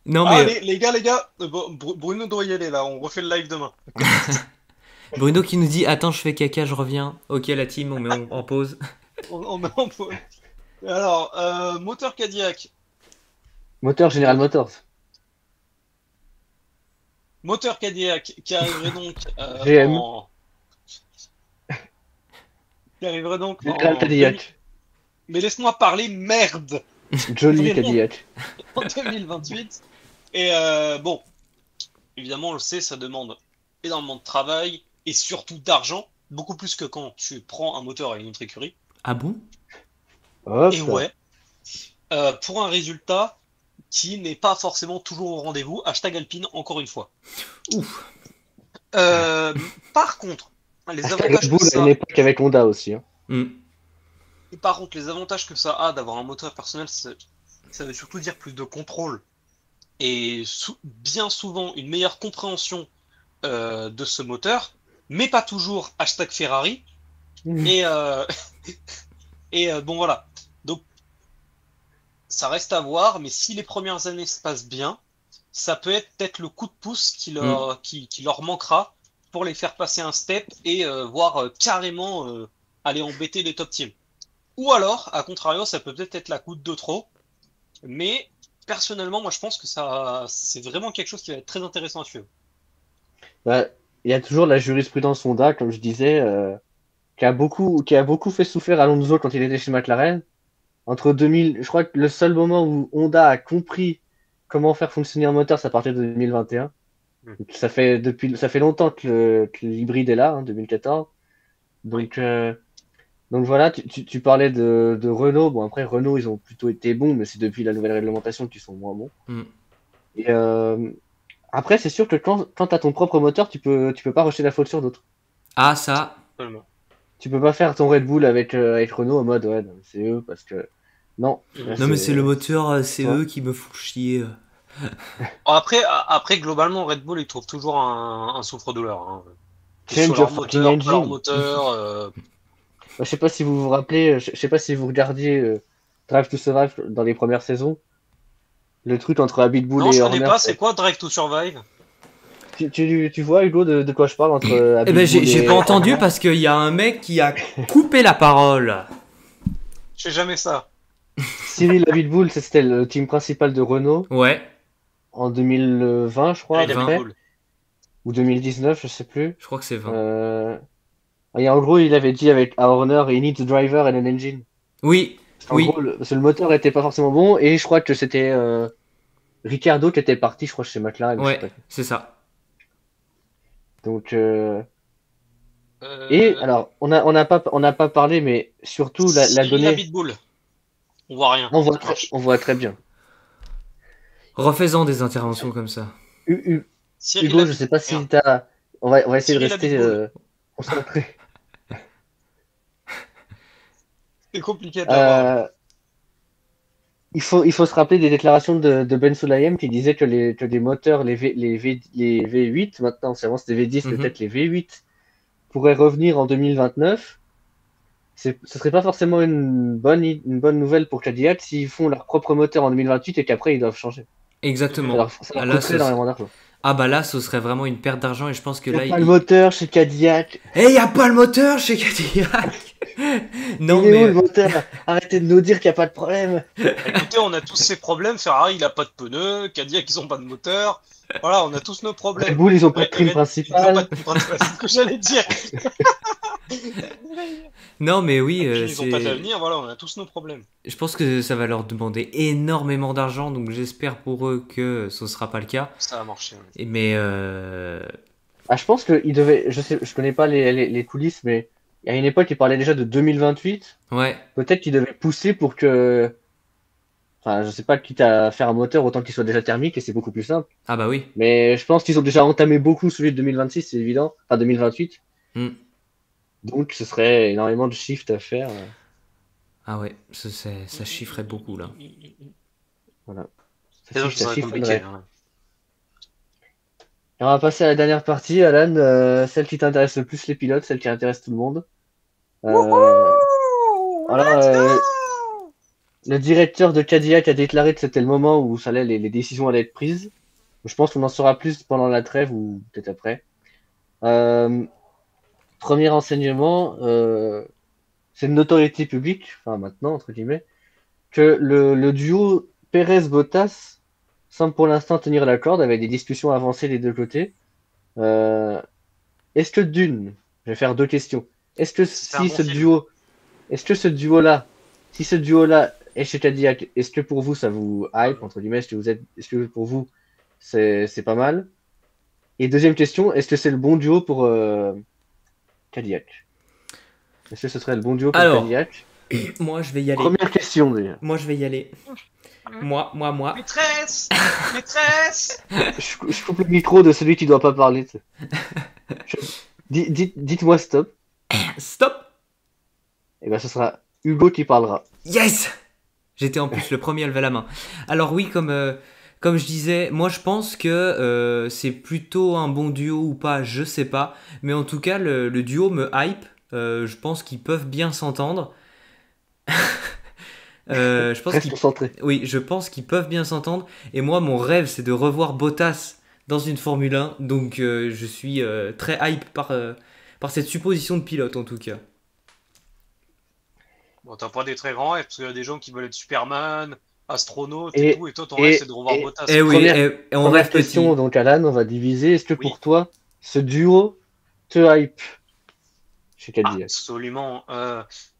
Non Ah, mais les gars, Bruno doit y aller là, on refait le live demain. Bruno qui nous dit, attends je fais caca, je reviens. Ok la team, on met en pause. On met en pause. Alors, moteur Cadillac. Moteur General Motors. Moteur Cadillac qui arriverait donc GM. qui arriverait donc General Cadillac. Mais laisse-moi parler, merde. Jolly Vraiment. Cadillac. En 2028. Et bon, évidemment, on le sait, ça demande énormément de travail et surtout d'argent, beaucoup plus que quand tu prends un moteur à une autre écurie. Ah bon? Hop. Et ouais, pour un résultat qui n'est pas forcément toujours au rendez-vous. Hashtag Alpine, encore une fois. Ouf. Par contre, les Hashtag avantages Red Bull que à ça une époque avec Honda aussi. Hein. Hmm. Et par contre, les avantages que ça a d'avoir un moteur personnel, ça veut surtout dire plus de contrôle et bien souvent une meilleure compréhension de ce moteur, mais pas toujours hashtag Ferrari. Et, bon voilà. Donc ça reste à voir, mais si les premières années se passent bien, ça peut être peut-être le coup de pouce qui leur manquera pour les faire passer un step et voire carrément aller embêter les top teams. Ou alors, à contrario, ça peut peut-être être la goutte de trop. Mais personnellement, moi je pense que c'est vraiment quelque chose qui va être très intéressant à suivre. Bah, il y a toujours la jurisprudence Honda, comme je disais, qui a beaucoup fait souffrir Alonso quand il était chez McLaren. Entre 2000, je crois que le seul moment où Honda a compris comment faire fonctionner un moteur, c'est à partir de 2021. Donc, ça fait longtemps que l'hybride est là, hein, 2014. Donc voilà, tu parlais de Renault. Bon, après, Renault, ils ont plutôt été bons, mais c'est depuis la nouvelle réglementation qu'ils sont moins bons. Hmm. Et après, c'est sûr que quand tu as ton propre moteur, tu peux pas rejeter la faute sur d'autres. Ah ça. Seulement. Tu peux pas faire ton Red Bull avec Renault en mode ouais, non, c'est eux parce que. Non. Là, Non mais c'est le moteur, c'est toi. eux qui me font chier. Après, globalement, Red Bull, ils trouvent toujours un souffre-douleur. Hein. Que Change sur leur your fucking moteur, pas leur engine. moteur. Je sais pas si vous vous rappelez, je sais pas si vous regardiez Drive to Survive dans les premières saisons. Le truc entre Abitbull Non, et je connais Horner. pas, c'est quoi Drive to Survive? Tu vois, Hugo, de quoi je parle entre Eh ben Abitbull j'ai et pas entendu Horner. parce qu'il y a un mec qui a coupé la parole. Je sais jamais ça. Cyril Abitbull, c'était le team principal de Renault Ouais, en 2020, je crois, à Allez, peu vingt. près. Cool. Ou 2019, je sais plus. je crois que c'est 20. Et en gros, il avait dit à Horner, he needs a driver and an engine. Oui, Parce qu'en oui. gros, parce que le moteur était pas forcément bon, et je crois que c'était Ricciardo qui était parti, je crois, chez McLaren. Je sais Ouais, pas. c'est ça. Donc, Euh, et alors, on n'a pas parlé, mais surtout la Cyril donnée, Abitbull. On voit rien. on voit, Ça marche. on voit très bien. Refais-en des interventions comme ça. Cyril Hugo, je Abitbull. sais pas si Merde. t'as. On va essayer de Cyril rester Abitbull. concentré. C'est compliqué à avoir. il faut se rappeler des déclarations de Ben Sulayem qui disait que des moteurs, les V8, maintenant, c'est avant c'était V10, Mhm. peut-être les V8, pourraient revenir en 2029. Ce serait pas forcément une bonne nouvelle pour Cadillac s'ils font leur propre moteur en 2028 et qu'après ils doivent changer. Mhm. Exactement. Ça Ah, leur là, coûterait énormément d'argent. bah là, ce serait vraiment une perte d'argent et je pense que Il n'y là, a pas le moteur chez Cadillac. Eh, y a pas le moteur chez Cadillac. Non, Il est où le mais moteur? Arrêtez de nous dire qu'il n'y a pas de problème. Écoutez, on a tous ces problèmes. Ferrari, il a pas de pneus. Cadillac, ils ont pas de moteur. Voilà, on a tous nos Red problèmes. Bull, ils ont pas de prime Ils ont pas principale. de principal, c'est ce que j'allais dire. non, mais oui, Et puis, ils ont pas c'est. d'avenir. Voilà, on a tous nos problèmes. Je pense que ça va leur demander énormément d'argent, donc j'espère pour eux que ce sera pas le cas. Ça a marché. Mais Ah, je pense qu'il devait. Je connais pas les coulisses, mais à une époque, il parlait déjà de 2028. ouais. Peut-être qu'il devait pousser pour que. Enfin, je sais pas, quitte à faire un moteur, autant qu'il soit déjà thermique et c'est beaucoup plus simple. Ah bah oui. Mais je pense qu'ils ont déjà entamé beaucoup celui de 2026, c'est évident. Enfin, 2028. Hmm. Donc, ce serait énormément de shift à faire. Ah ouais, ça chiffrait beaucoup là. Voilà. C'est sûr que ça Ça serait compliqué. chiffonnerait. Hein. Et on va passer à la dernière partie, Alan, celle qui t'intéresse le plus, les pilotes, celle qui intéresse tout le monde. Euh, alors, le directeur de Cadillac a déclaré que c'était le moment où les décisions allaient être prises. Je pense qu'on en saura plus pendant la trêve ou peut-être après. Euh, Premier enseignement, c'est une notoriété publique, enfin maintenant, entre guillemets, que le duo Pérez-Bottas semble pour l'instant tenir la corde avec des discussions avancées des deux côtés. Euh, Est-ce que je vais faire deux questions. Est-ce que C'est un si bon ce film. duo, est-ce que ce duo-là, si ce duo-là est chez Cadillac, est-ce que pour vous ça vous hype entre guillemets, est-ce que pour vous c'est pas mal? Et deuxième question, est-ce que c'est le bon duo pour Cadillac? Est-ce que ce serait le bon duo pour Alors, Cadillac? moi je vais y aller. Première question déjà. Moi je vais y aller. Moi. Maîtresse, maîtresse. Je coupe le micro de celui qui doit pas parler. Tu sais. Dites-moi stop. Stop. Et ben ce sera Hugo qui parlera. Yes. J'étais en plus le premier à lever la main. Alors oui, comme je disais, moi je pense que c'est plutôt un bon duo ou pas, je sais pas. Mais en tout cas, le duo me hype. Je pense qu'ils peuvent bien s'entendre. Je pense Reste qu'ils concentré. Oui, je pense qu'ils peuvent bien s'entendre. Et moi, mon rêve, c'est de revoir Bottas dans une Formule 1. Donc, je suis très hype par cette supposition de pilote, en tout cas. Bon, t'as pas des très grands rêves, parce qu'il y a des gens qui veulent être Superman, astronaute et Et, tout, et toi, ton rêve, et, c'est de revoir Bottas. Eh oui, première, et on première rêve question, petit. donc Alan, on va diviser. Est-ce que Oui. pour toi, ce duo te hype chez Cadillac? Absolument.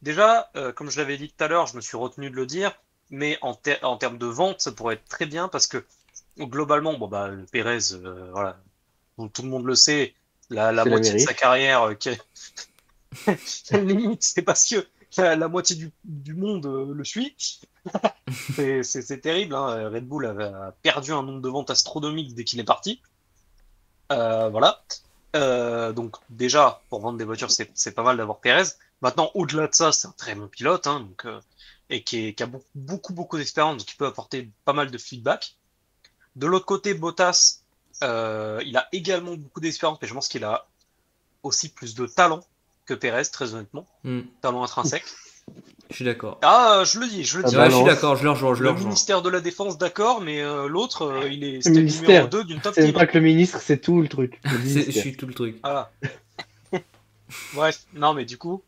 Déjà, comme je l'avais dit tout à l'heure, je me suis retenu de le dire, mais en termes de vente, ça pourrait être très bien parce que globalement, bon bah, le Pérez, voilà, tout le monde le sait, la C'est moitié de sa l'Amérique. carrière, limite, c'est parce que la moitié du monde le suit. C'est terrible, hein. Red Bull a perdu un nombre de ventes astronomiques dès qu'il est parti. Voilà. Donc déjà, pour vendre des voitures, c'est pas mal d'avoir Pérez. Maintenant, au-delà de ça, c'est un très bon pilote, hein, donc, et qui a beaucoup d'expérience, donc qui peut apporter pas mal de feedback. De l'autre côté, Bottas, il a également beaucoup d'expérience, mais je pense qu'il a aussi plus de talent que Pérez, très honnêtement. Hmm, Talent intrinsèque. je suis d'accord. Ah, je le dis, je le Ah dis. Ouais, je suis balance. d'accord, je le rejoins, je le Le rejoins. ministère de la Défense, d'accord, mais l'autre, Le c'était le numéro ministère. 2 d'une top C'est même team. pas que le ministre, c'est tout le truc. Le Je ministère. suis tout le truc. Voilà. Bref, non, mais du coup,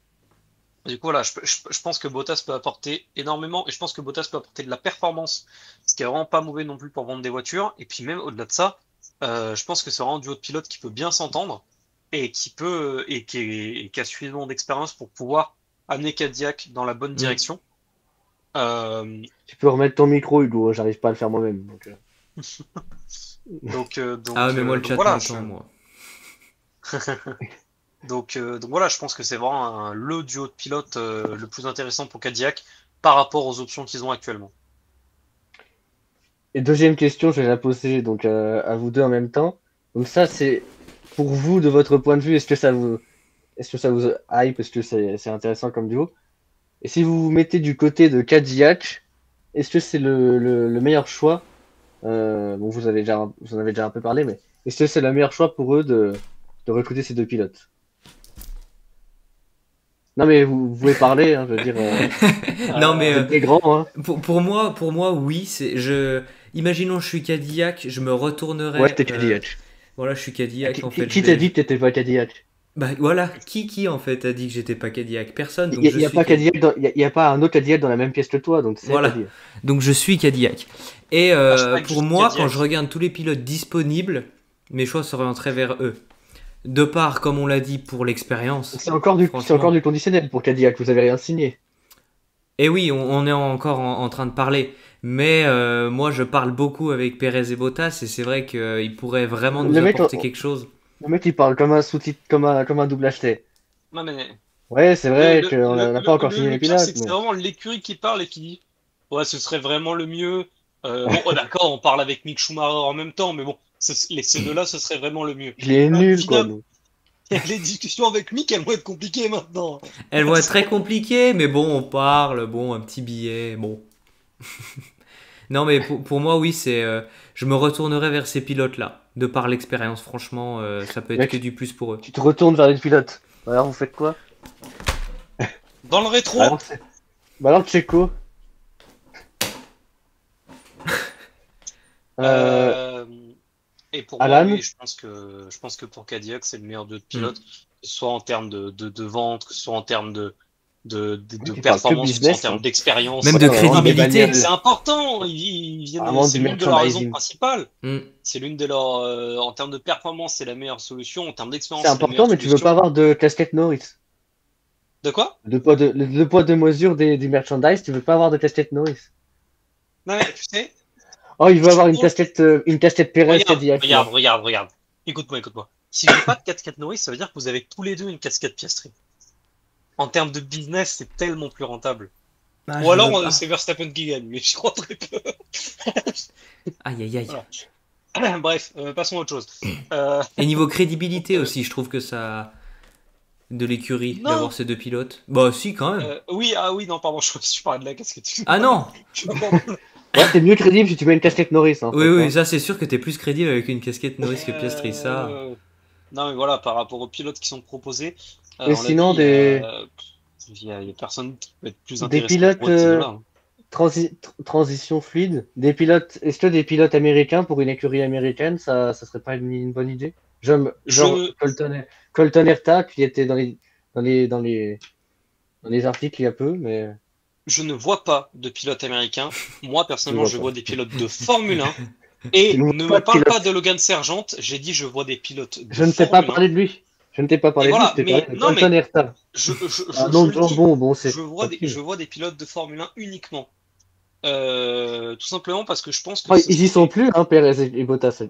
voilà, je pense que Bottas peut apporter énormément, et je pense que Bottas peut apporter de la performance, ce qui est vraiment pas mauvais non plus pour vendre des voitures. Et puis même au-delà de ça, je pense que c'est vraiment un duo de pilotes qui peut bien s'entendre et qui a suffisamment d'expérience pour pouvoir amener Cadillac dans la bonne Mm. direction. Euh, Tu peux remettre ton micro, Hugo. J'arrive pas à le faire moi-même. Ah, mais moi le donc chat voilà, m'entend, moi. donc voilà, je pense que c'est vraiment le duo de pilotes le plus intéressant pour Cadillac par rapport aux options qu'ils ont actuellement. Et deuxième question, je vais la poser donc à vous deux en même temps. Donc ça, c'est pour vous, de votre point de vue, est-ce que ça vous hype, est-ce que c'est intéressant comme duo? Et si vous vous mettez du côté de Cadillac, est-ce que c'est le meilleur choix? Bon, vous en avez déjà un peu parlé, mais est-ce que c'est le meilleur choix pour eux de recruter ces deux pilotes? Non, mais vous pouvez parler, hein, je veux dire, Non, mais vous êtes des grands, hein. pour moi, oui. Imaginons, je suis Cadillac, je me Ouais, retournerais. t'es Cadillac. Voilà, je suis Cadillac. En fait, Qui t'a dit que t'étais pas Cadillac? Bah voilà, qui en fait a dit que j'étais pas Cadillac? Personne, donc Il je y a suis pas Cadillac. Cadillac y a pas un autre Cadillac dans la même pièce que toi, donc c'est Voilà, Cadillac. donc je suis Cadillac. Et Hashtag pour juste moi, Cadillac. quand je regarde tous les pilotes disponibles, mes choix s'orienteraient vers eux. De part, comme on l'a dit, pour l'expérience. C'est encore Franchement. du conditionnel pour Cadillac, vous avez rien signé. Et oui, on est encore en train de parler. Mais moi, je parle beaucoup avec Perez et Bottas, et c'est vrai qu'ils pourraient vraiment nous Le mec, apporter quelque chose. le mec, il parle comme un sous-titre, comme un double acheté. Non, mais Ouais, c'est le, vrai le, qu'on le, n'a pas encore le, signé le les pire, c'est pilotes, que c'est mais vraiment l'écurie qui parle et qui dit ouais, ce serait vraiment le mieux. Bon, oh, d'accord, on parle avec Mick Schumacher en même temps, mais bon, ces deux-là, ce serait vraiment le mieux. il est Ah, nul, quoi. finalement, les discussions avec Mick, elles vont être compliquées maintenant. Elles vont être très compliquées, mais bon, on parle, bon, un petit billet, bon. Non, mais pour moi, oui, je me retournerai vers ces pilotes-là. De par l'expérience, franchement, ça peut être que Mec, du plus pour eux. tu te retournes vers les pilotes. Alors, vous faites quoi? Dans le rétro, Alors, Checo. euh, et pour moi, Alan, oui, je pense que pour Cadillac, c'est le meilleur de pilote, que ce soit en termes de vente, que ce soit en termes de tu parles que performance, que ce soit en business, termes hein. d'expérience. Même de Ouais, vraiment, des crédibilité. bagnoles. C'est important, ils viennent, Vraiment c'est du l'une de leurs raisons merchandising. principales. Hmm. C'est l'une de leurs, en termes de performance, c'est la meilleure solution. En termes C'est d'expérience, c'est la important, meilleure mais tu veux pas solution. avoir de casquette Norris. De quoi? Le deux poids, deux mesures du merchandise, tu veux pas avoir de casquette Norris. Non, mais tu sais, Oh, il veut avoir Stroll, une casquette Perez regarde, Cadillac, là. regarde. Écoute-moi, écoute-moi. Si j'ai pas de casquette Norris, ça veut dire que vous avez tous les deux une casquette Piastri. En termes de business, c'est tellement plus rentable. Ah, Ou je alors, veux pas. c'est Verstappen qui gagne, mais je crois très peu. Aïe, aïe, aïe. Voilà. Bref, passons à autre chose. Euh, Et niveau crédibilité euh, aussi, je trouve que ça. De l'écurie, non, d'avoir ces deux pilotes. Bah, si, quand même. oui, ah oui, non, pardon, je parlais de la casquette. Ah non! Je m'abandonne. Ouais, t'es mieux crédible si tu mets une casquette Norris, en Oui, fait, oui, hein. ça, c'est sûr que t'es plus crédible avec une casquette Norris que Piastri, ça. Non, mais voilà, par rapport aux pilotes qui sont proposés, Et on l'a sinon, dit, il y a personne qui peut être plus des intéressant pilotes pour eux que ces deux-là, hein. transition fluide, des pilotes, est-ce que des pilotes américains pour une écurie américaine, ça serait pas une bonne idée? Genre Je, Colton Herta, qui était dans les, dans les, dans les articles il y a peu, mais je ne vois pas de pilote américain. Moi, je personnellement, vois je pas. vois des pilotes de Formule 1. Tu Et ne vois ne pas me de parle pas pilote. de Logan Sargent, j'ai dit je vois des pilotes de Je ne t'ai pas Formule 1. parlé de lui. Je ne t'ai pas Et parlé de lui, voilà, je t'ai mais parlé de non, Colton mais Herta. Un je nom de le dis, jambon, bon, c'est je vois facile. des pilotes de Formule 1 uniquement. Tout simplement parce que je pense que Oh, ce ils y sont serait. plus, hein, Perez et Bottas.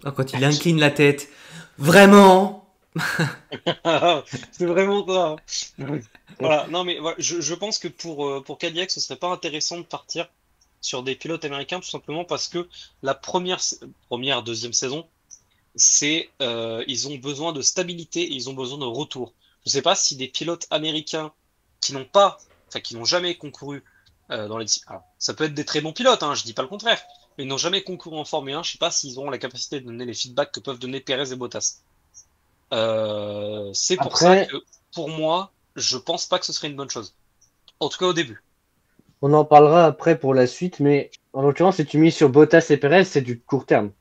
Ah, quand il incline la tête. Vraiment? C'est vraiment ça. Voilà, non mais voilà, je pense que pour Cadillac, ce serait pas intéressant de partir sur des pilotes américains tout simplement parce que la deuxième saison, ils ont besoin de stabilité et ils ont besoin de retour. Je sais pas si des pilotes américains qui n'ont pas, enfin qui n'ont jamais concouru dans les. Alors, ça peut être des très bons pilotes, hein, je dis pas le contraire, mais ils n'ont jamais concouru en Formule 1. Je sais pas s'ils auront la capacité de donner les feedbacks que peuvent donner Perez et Bottas. C'est pour ça Après, que, pour moi, je pense pas que ce serait une bonne chose. En tout cas, au début. on en parlera après pour la suite, mais en l'occurrence, si tu mises sur Bottas et Perez, c'est du court terme.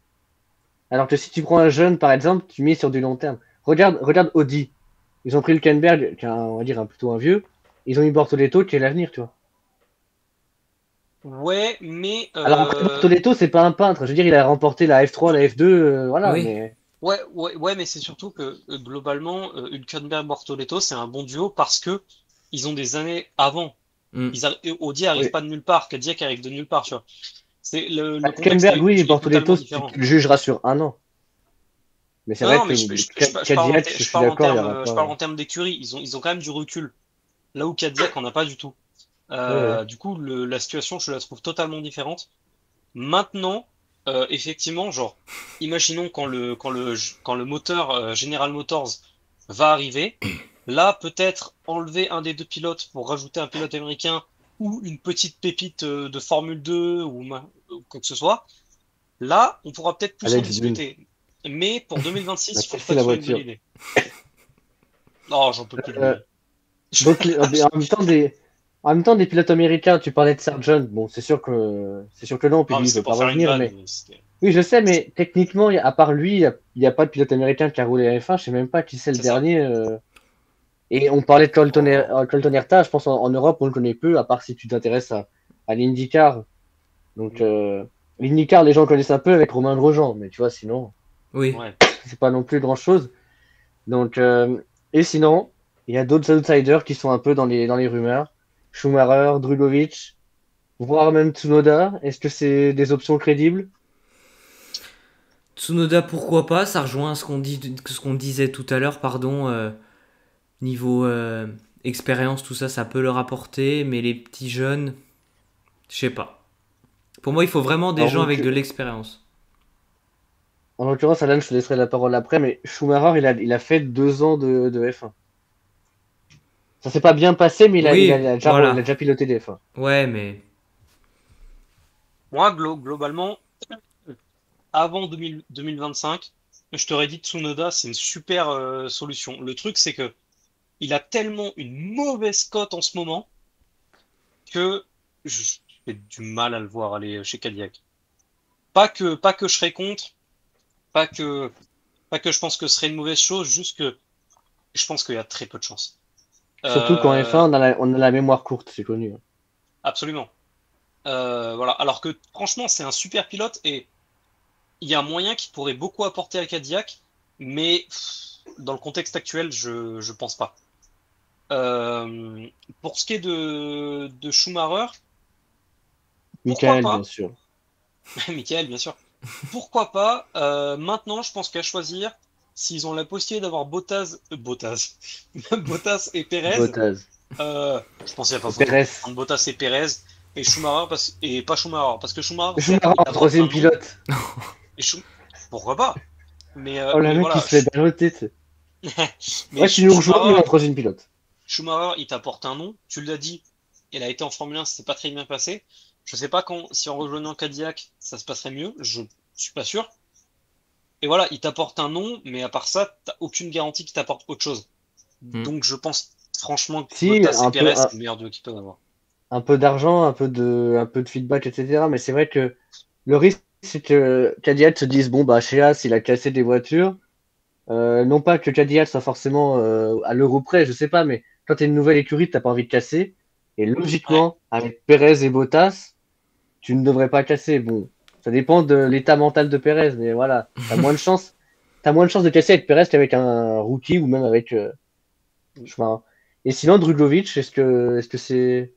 Alors que si tu prends un jeune, par exemple, tu mises sur du long terme. Regarde Audi. Ils ont pris le Hülkenberg, qui est on va dire plutôt un vieux. Ils ont mis Bortoleto, qui est l'avenir, tu vois. Ouais, mais Alors après, Bortoleto, c'est pas un peintre. Je veux dire, il a remporté la F3, la F2, voilà, Oui. mais ouais, mais c'est surtout que globalement, Hülkenberg-Bortoleto, c'est un bon duo parce que ils ont des années avant. Hmm. Audi arrive oui. pas de nulle part, Cadillac arrive de nulle part, tu vois. C'est le contexte Hülkenberg, oui, est totalement Bortoleto, différent. tu le jugeras sur un an. Mais c'est Non, vrai non, que mais Cadillac, je suis d'accord, il y aura je parle pas. en termes d'écurie. Ils ont quand même du recul. Là où Cadillac en a pas du tout. Ouais. Du coup, la situation, je la trouve totalement différente. Maintenant, effectivement, genre, imaginons quand le moteur General Motors va arriver, Là, peut-être enlever un des deux pilotes pour rajouter un pilote américain ou une petite pépite de Formule 2 ou quoi que ce soit. Là, on pourra peut-être plus en Alex Dune discuter. Mais pour a 2026, je pense cassé pas que la ce soit une bonne voiture. idée. Non, j'en peux plus de Euh, lui. donc, en même temps, des pilotes américains, tu parlais de Sargent. Bon, c'est sûr que non, puis Non, mais lui, il c'était veut pour pas faire une revenir. vanne. Mais oui, je sais, mais techniquement, à part lui, il y a pas de pilote américain qui a roulé F1. Je sais même pas qui c'est le C'est ça. dernier. Et on parlait de Oh. Colton Herta. Je pense en Europe, on le connaît peu, à part si tu t'intéresses à l'IndyCar. Donc, Mm. l'IndyCar, les gens connaissent un peu avec Romain Grosjean, mais tu vois, sinon, Oui. Ouais. c'est pas non plus grand-chose. Donc, et sinon, il y a d'autres outsiders qui sont un peu dans les rumeurs. Schumacher, Drugovic, voire même Tsunoda. Est-ce que c'est des options crédibles? Tsunoda, pourquoi pas? Ça rejoint ce qu'on disait tout à l'heure, pardon. Niveau expérience, tout ça, ça peut leur apporter. Mais les petits jeunes, je sais pas. Pour moi, il faut vraiment des Alors, gens avec de l'expérience. en l'occurrence, Alan, je te laisserai la parole après, mais Schumacher, il a fait 2 ans de F1. Ça s'est pas bien passé, mais Oui, il a voilà. déjà piloté des F1. Ouais, mais Moi, globalement, avant 2025, je t'aurais dit Tsunoda, c'est une super solution. Le truc, c'est que il a tellement une mauvaise cote en ce moment que j'ai du mal à le voir aller chez Cadillac. Pas que je serais contre, pas que, pas que je pense que ce serait une mauvaise chose, juste que je pense qu'il y a très peu de chance. Surtout qu'en Euh, F1, on a la mémoire courte, c'est connu. absolument. Voilà. Alors que franchement, c'est un super pilote et il y a un moyen qui pourrait beaucoup apporter à Cadillac, mais dans le contexte actuel, je pense pas. Euh, pour ce qui est de Schumacher, pourquoi Michael, bien pas? sûr. Michael, bien sûr. Pourquoi pas? Maintenant, je pense qu'à choisir, s'ils ont la possibilité d'avoir Bottas et Perez, Bottas. je pense qu'il n'y a pas Et photo. Perez. Entre Bottas et Perez et Schumacher et pas Schumacher parce que Schumacher, certes, Schumacher il en t'apporte troisième un nom pilote. et pourquoi pas? Mais, Oh, le mais mec qui voilà, se fait baloter, tu sais. mais Ouais, tu nous rejoins, mais Schumacher, en troisième pilote. Schumacher, il t'apporte un nom. Tu l'as dit, il a été en Formule 1, c'était pas très bien passé. Je sais pas si en rejoignant Cadillac, ça se passerait mieux. Je suis pas sûr. Et voilà, il t'apporte un nom, mais à part ça, t'as aucune garantie qu'il t'apporte autre chose. hmm. Donc je pense franchement que Si, Bottas et Perez, c'est le meilleur duo qu'ils peuvent avoir. un peu d'argent, un peu de feedback, etc. Mais c'est vrai que le risque, c'est que Cadillac se dise, bon, bah, chez As, il a cassé des voitures. Non pas que Cadillac soit forcément à l'euro près, je sais pas, mais quand t'es une nouvelle écurie, t'as pas envie de casser. Et Ouais, logiquement, avec Perez et Bottas, tu ne devrais pas casser. Bon, ça dépend de l'état mental de Perez, mais voilà, t'as moins de chance. T'as moins de chance de casser avec Perez qu'avec un rookie ou même avec Schumacher. Et sinon, Drugovic, est-ce que c'est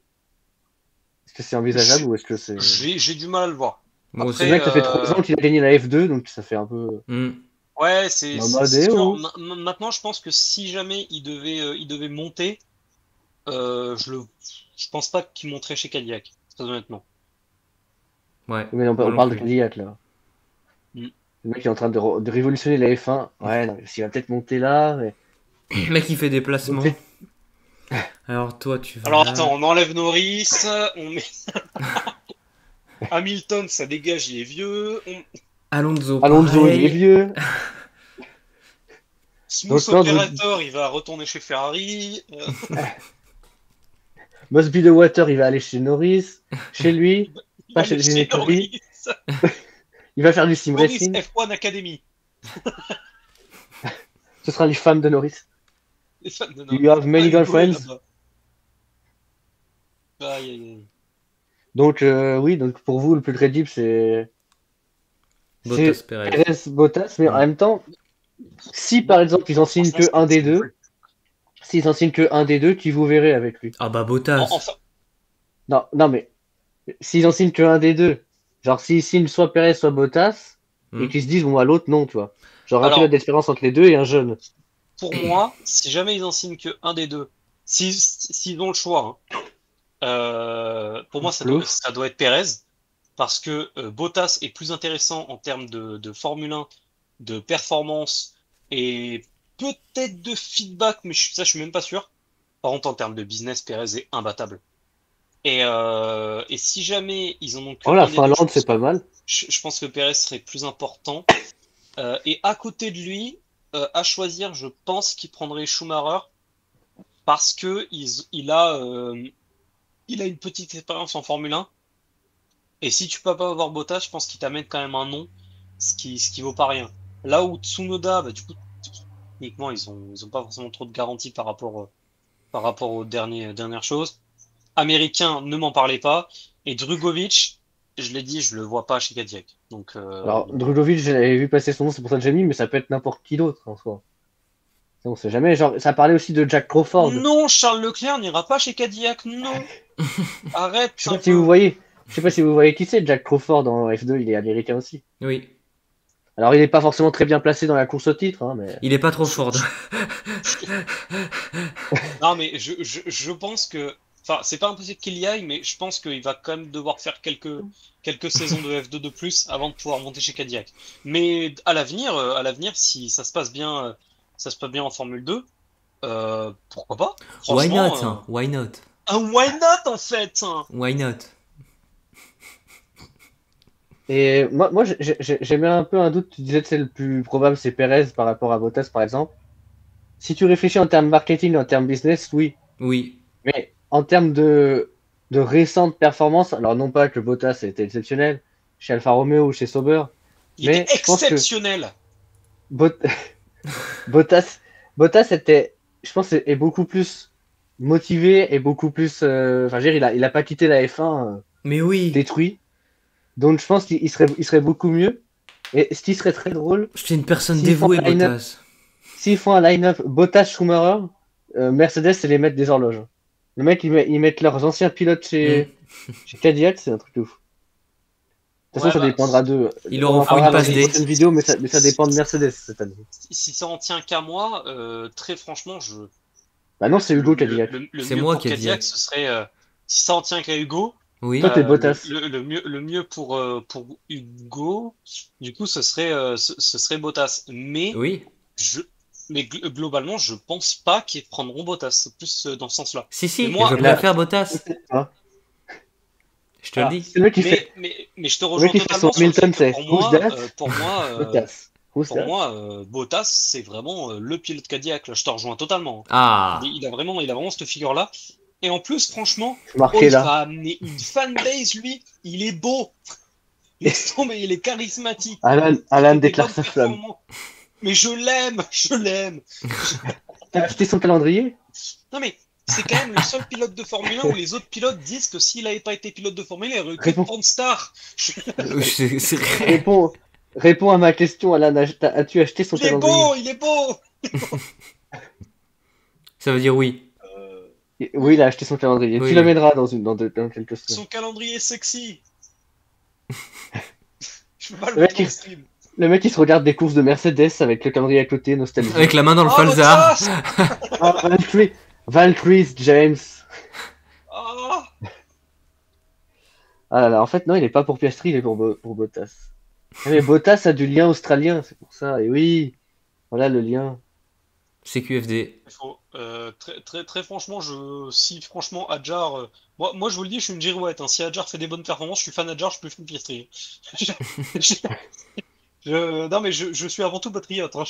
envisageable j'ai ou est-ce que c'est. j'ai du mal à le voir. Moi C'est le aussi. Après, mec, ça fait 3 ans qu'il a gagné la F2, donc ça fait un peu. Hmm. ouais, c'est sûr. Mamadeo. Maintenant, je pense que si jamais il devait monter, je pense pas qu'il monterait chez Cadillac, très honnêtement. Ouais, Mais on moi on non parle de plus. Cadillac là. Mm. Le mec est en train de révolutionner la F1. Ouais, non, s'il va peut-être monter là. Le mec, il fait des Donc placements. Alors toi, tu vas Alors là. attends, on enlève Norris, on met Hamilton, ça dégage, il est vieux. Alonso, Alonso, il est pareil. vieux. Smooth Donc non, Operator, il va retourner chez Ferrari. Must Be the Water, il va aller chez Norris, chez lui, Il pas va chez aller une chez écurie. Norris. Il va faire du sim Norris racing. F1 Academy. Ce sera les femmes de Norris. Les fans de Do Norris. you have Ah, many Hugo est girlfriends? là-bas. Aïe, aïe, aïe. Donc oui, donc pour vous, le plus crédible, c'est Bottas Perez. Perez Bottas, mais en Hmm. même temps, si par Moi, exemple ils en signent franchement, que c'est un des c'est mon deux, truc. s'ils en signent que un des deux, qui vous verrez avec lui? Ah bah Bottas. Enfin, Non, non, mais s'ils en signent que un des deux, genre s'ils signent soit Perez, soit Bottas, et Hmm. qu'ils se disent, bon, à l'autre, non, tu vois. Genre un pilote alors, d'expérience entre les deux et un jeune. pour moi, si jamais ils en signent que un des deux, s'ils ont le choix, hein, pour moi, Plouf. ça doit être Perez, parce que Bottas est plus intéressant en termes de Formule 1, de performance et peut-être de feedback, mais ça, je suis même pas sûr. Par contre, en termes de business, Perez est imbattable. Et si jamais ils en ont que Oh, la un des deux, Finlande, c'est pas mal. je pense que Perez serait plus important. Et à côté de lui, à choisir, je pense qu'il prendrait Schumacher parce que il a une petite expérience en Formule 1. Et si tu peux pas avoir Bottas, je pense qu'il t'amène quand même un nom, ce qui vaut pas rien. Là où Tsunoda, bah, du coup, techniquement, ils ont pas forcément trop de garanties par rapport aux dernières choses. Américain, ne m'en parlez pas. Et Drugovic, je l'ai dit, je le vois pas chez Cadillac. Alors, Drulovic, j'avais vu passer son nom, c'est pour ça que j'ai mis, mais ça peut être n'importe qui d'autre en soi. Ça, on sait jamais. Genre, ça parlait aussi de Jack Crawford. Non, Charles Leclerc n'ira pas chez Cadillac, non. Arrête Je sais un pas si vous peu. voyez. Je sais pas si vous voyez qui c'est, Jack Crawford en F2, il est américain aussi. Oui. Alors, il est pas forcément très bien placé dans la course au titre, hein, mais. Il est pas trop Je- Ford. Non, mais je pense que. Enfin, c'est pas impossible qu'il y aille, mais je pense qu'il va quand même devoir faire quelques saisons de F2 de plus avant de pouvoir monter chez Cadillac. Mais à l'avenir, si ça se passe bien en Formule 2, pourquoi pas? Why Franchement, not, hein? Why not? un why not en fait, hein. Why not? Et moi j'aimais un peu un doute. Tu disais que c'est le plus probable, c'est Perez par rapport à Bottas, par exemple. Si tu réfléchis en termes marketing, en termes business, oui. Oui. Mais en termes de récentes performances, alors non pas que Bottas était exceptionnel chez Alfa Romeo ou chez Sauber, Il était mais je pense que exceptionnel. Bot- Bottas, Bottas était, je pense, est beaucoup plus motivé et beaucoup plus. Enfin, je veux dire, il a pas quitté la F1 Mais oui. détruit. Donc, je pense il serait beaucoup mieux. Et ce qui serait très drôle, C'est une personne s'ils font dévouée, un line-up, Bottas. s'ils font un line-up Bottas-Schumacher, Mercedes, c'est les mettre des horloges. Le mec, ils mettent leurs anciens pilotes chez Cadillac, c'est un truc de ouf. De toute façon, Ouais, ça bah, dépendra d'eux. Ils leur On en feront une parlera dans passe une D. prochaine vidéo, mais ça dépend de Mercedes cette année. si ça en tient qu'à moi, très franchement, Bah non, c'est Hugo Cadillac. le C'est mieux moi pour qui ai dit. Cadillac, ce serait, si ça en tient qu'à Hugo, Oui. Toi, t'es Bottas. le mieux pour Hugo, du coup, ce serait Bottas. Oui. Je, globalement, je pense pas qu'ils prendront Bottas. C'est plus dans ce sens-là. Si, Mais si. moi, Je là- préfère Bottas. Hein. Je te le dis. C'est le mec qui fait, mais je te le mec rejoins qui fait son totalement sur le fait Hamilton, que c'est pour Who's moi, that? Bottas. Who's pour that? moi, Bottas, c'est vraiment le pilote Cadillac. Là, je te rejoins totalement. Ah. Il a vraiment cette figure-là. Et en plus, franchement, Marqué il là. va amener une fanbase, lui. Il est beau. Laisse tomber, il est charismatique. Alan Il fait des déclare bonnes sa flamme. performances. Mais je l'aime. T'as acheté son calendrier? Non mais, c'est quand même le seul pilote de Formule 1 où les autres pilotes disent que s'il n'avait pas été pilote de Formule 1, il aurait été Réponds. pornstar. C'est vrai. Réponds à ma question, Alan. As-tu acheté son calendrier? Il est beau. Ça veut dire oui. Oui, il a acheté son calendrier. Oui. Tu l'amèneras dans quelques semaines. Son calendrier est sexy. Je peux pas le Le voir mec, dans le stream. Le mec, il se regarde des courses de Mercedes avec le calendrier à côté, nostalgie. Avec la main dans le Oh, falzar. Bottas. Ah, Valkyrie, James. Ah. Ah là là, en fait, non, il est pas pour Piastri, il est pour Bottas. Ah, mais Bottas a du lien australien, c'est pour ça. Et oui, voilà le lien. C'est QFD. Faux. Très franchement, si franchement Adjar, moi je vous le dis, je suis une girouette. Hein. Si Adjar fait des bonnes performances, je suis fan Adjar, je suis plus fan Piastri. Non mais je suis avant tout patriote. Hein.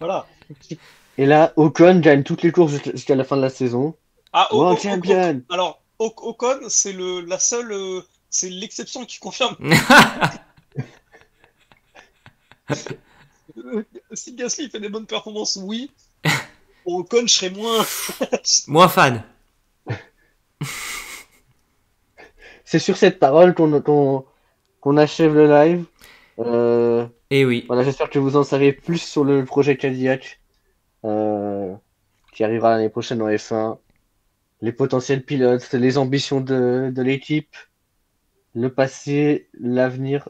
Voilà. Et là, Ocon gagne toutes les courses jusqu'à la fin de la saison. Ah, World champion. alors Ocon, c'est la seule, c'est l'exception qui confirme. Si Gasly fait des bonnes performances, oui. Ocon, je serais moins. Moins fan. C'est sur cette parole qu'on achève le live. Et oui. Voilà, j'espère que vous en savez plus sur le projet Cadillac qui arrivera l'année prochaine en F1. Les potentiels pilotes, les ambitions de l'équipe, le passé, l'avenir.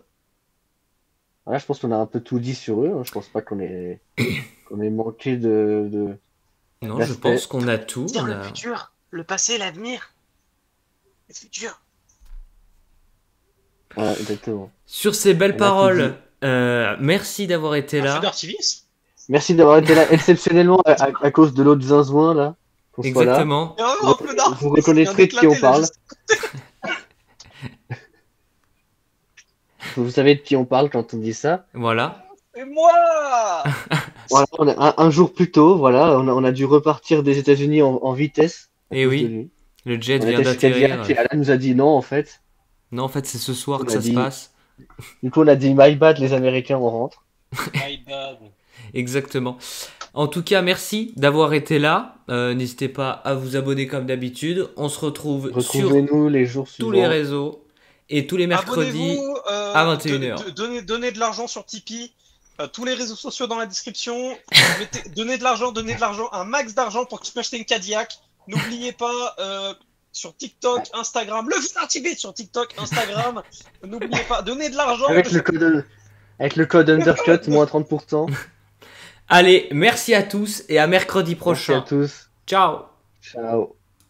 Voilà, je pense qu'on a un peu tout dit sur eux. Hein. Je pense pas qu'on ait manqué de... Non, je L'aspect. pense qu'on a tout. Dire On le a... futur, le passé, l'avenir. Le futur. Voilà, exactement. Sur ces belles On a tout paroles, Merci d'avoir été Un feu là. d'artifice. Merci d'avoir été là exceptionnellement à cause de l'autre zinzouin là. Qu'on soit là. Exactement. Et vraiment, un feu d'artifice, Vous reconnaîtrez de qui on il vient d'éclater, là, parle. Vous savez de qui on parle quand on dit ça. Voilà. C'est moi. Voilà, un jour plus tôt, voilà, on a dû repartir des États-Unis en vitesse. à Eh cause oui. de lui. Le jet On vient était chez Cadillac et d'atterrir. Alan nous a dit non en fait. Non, en fait, c'est ce soir On que a ça se dit- passe. Du coup on a dit my bad les Américains on rentre. My bad. Exactement. En tout cas, merci d'avoir été là. N'hésitez pas à vous abonner comme d'habitude. On se retrouve sur Retrouvez-nous les jours tous les suivants. réseaux et tous les mercredis. Abonnez-vous, à 21h. Donnez de l'argent sur Tipeee. Tous les réseaux sociaux dans la description. Donnez de l'argent, un max d'argent pour que tu peux acheter une Cadillac. N'oubliez pas sur TikTok, Instagram, le activé sur TikTok, Instagram. N'oubliez pas, donnez de l'argent. Avec le code undercut moins 30%. Allez, merci à tous et à mercredi Merci prochain. à tous. Ciao. Ciao.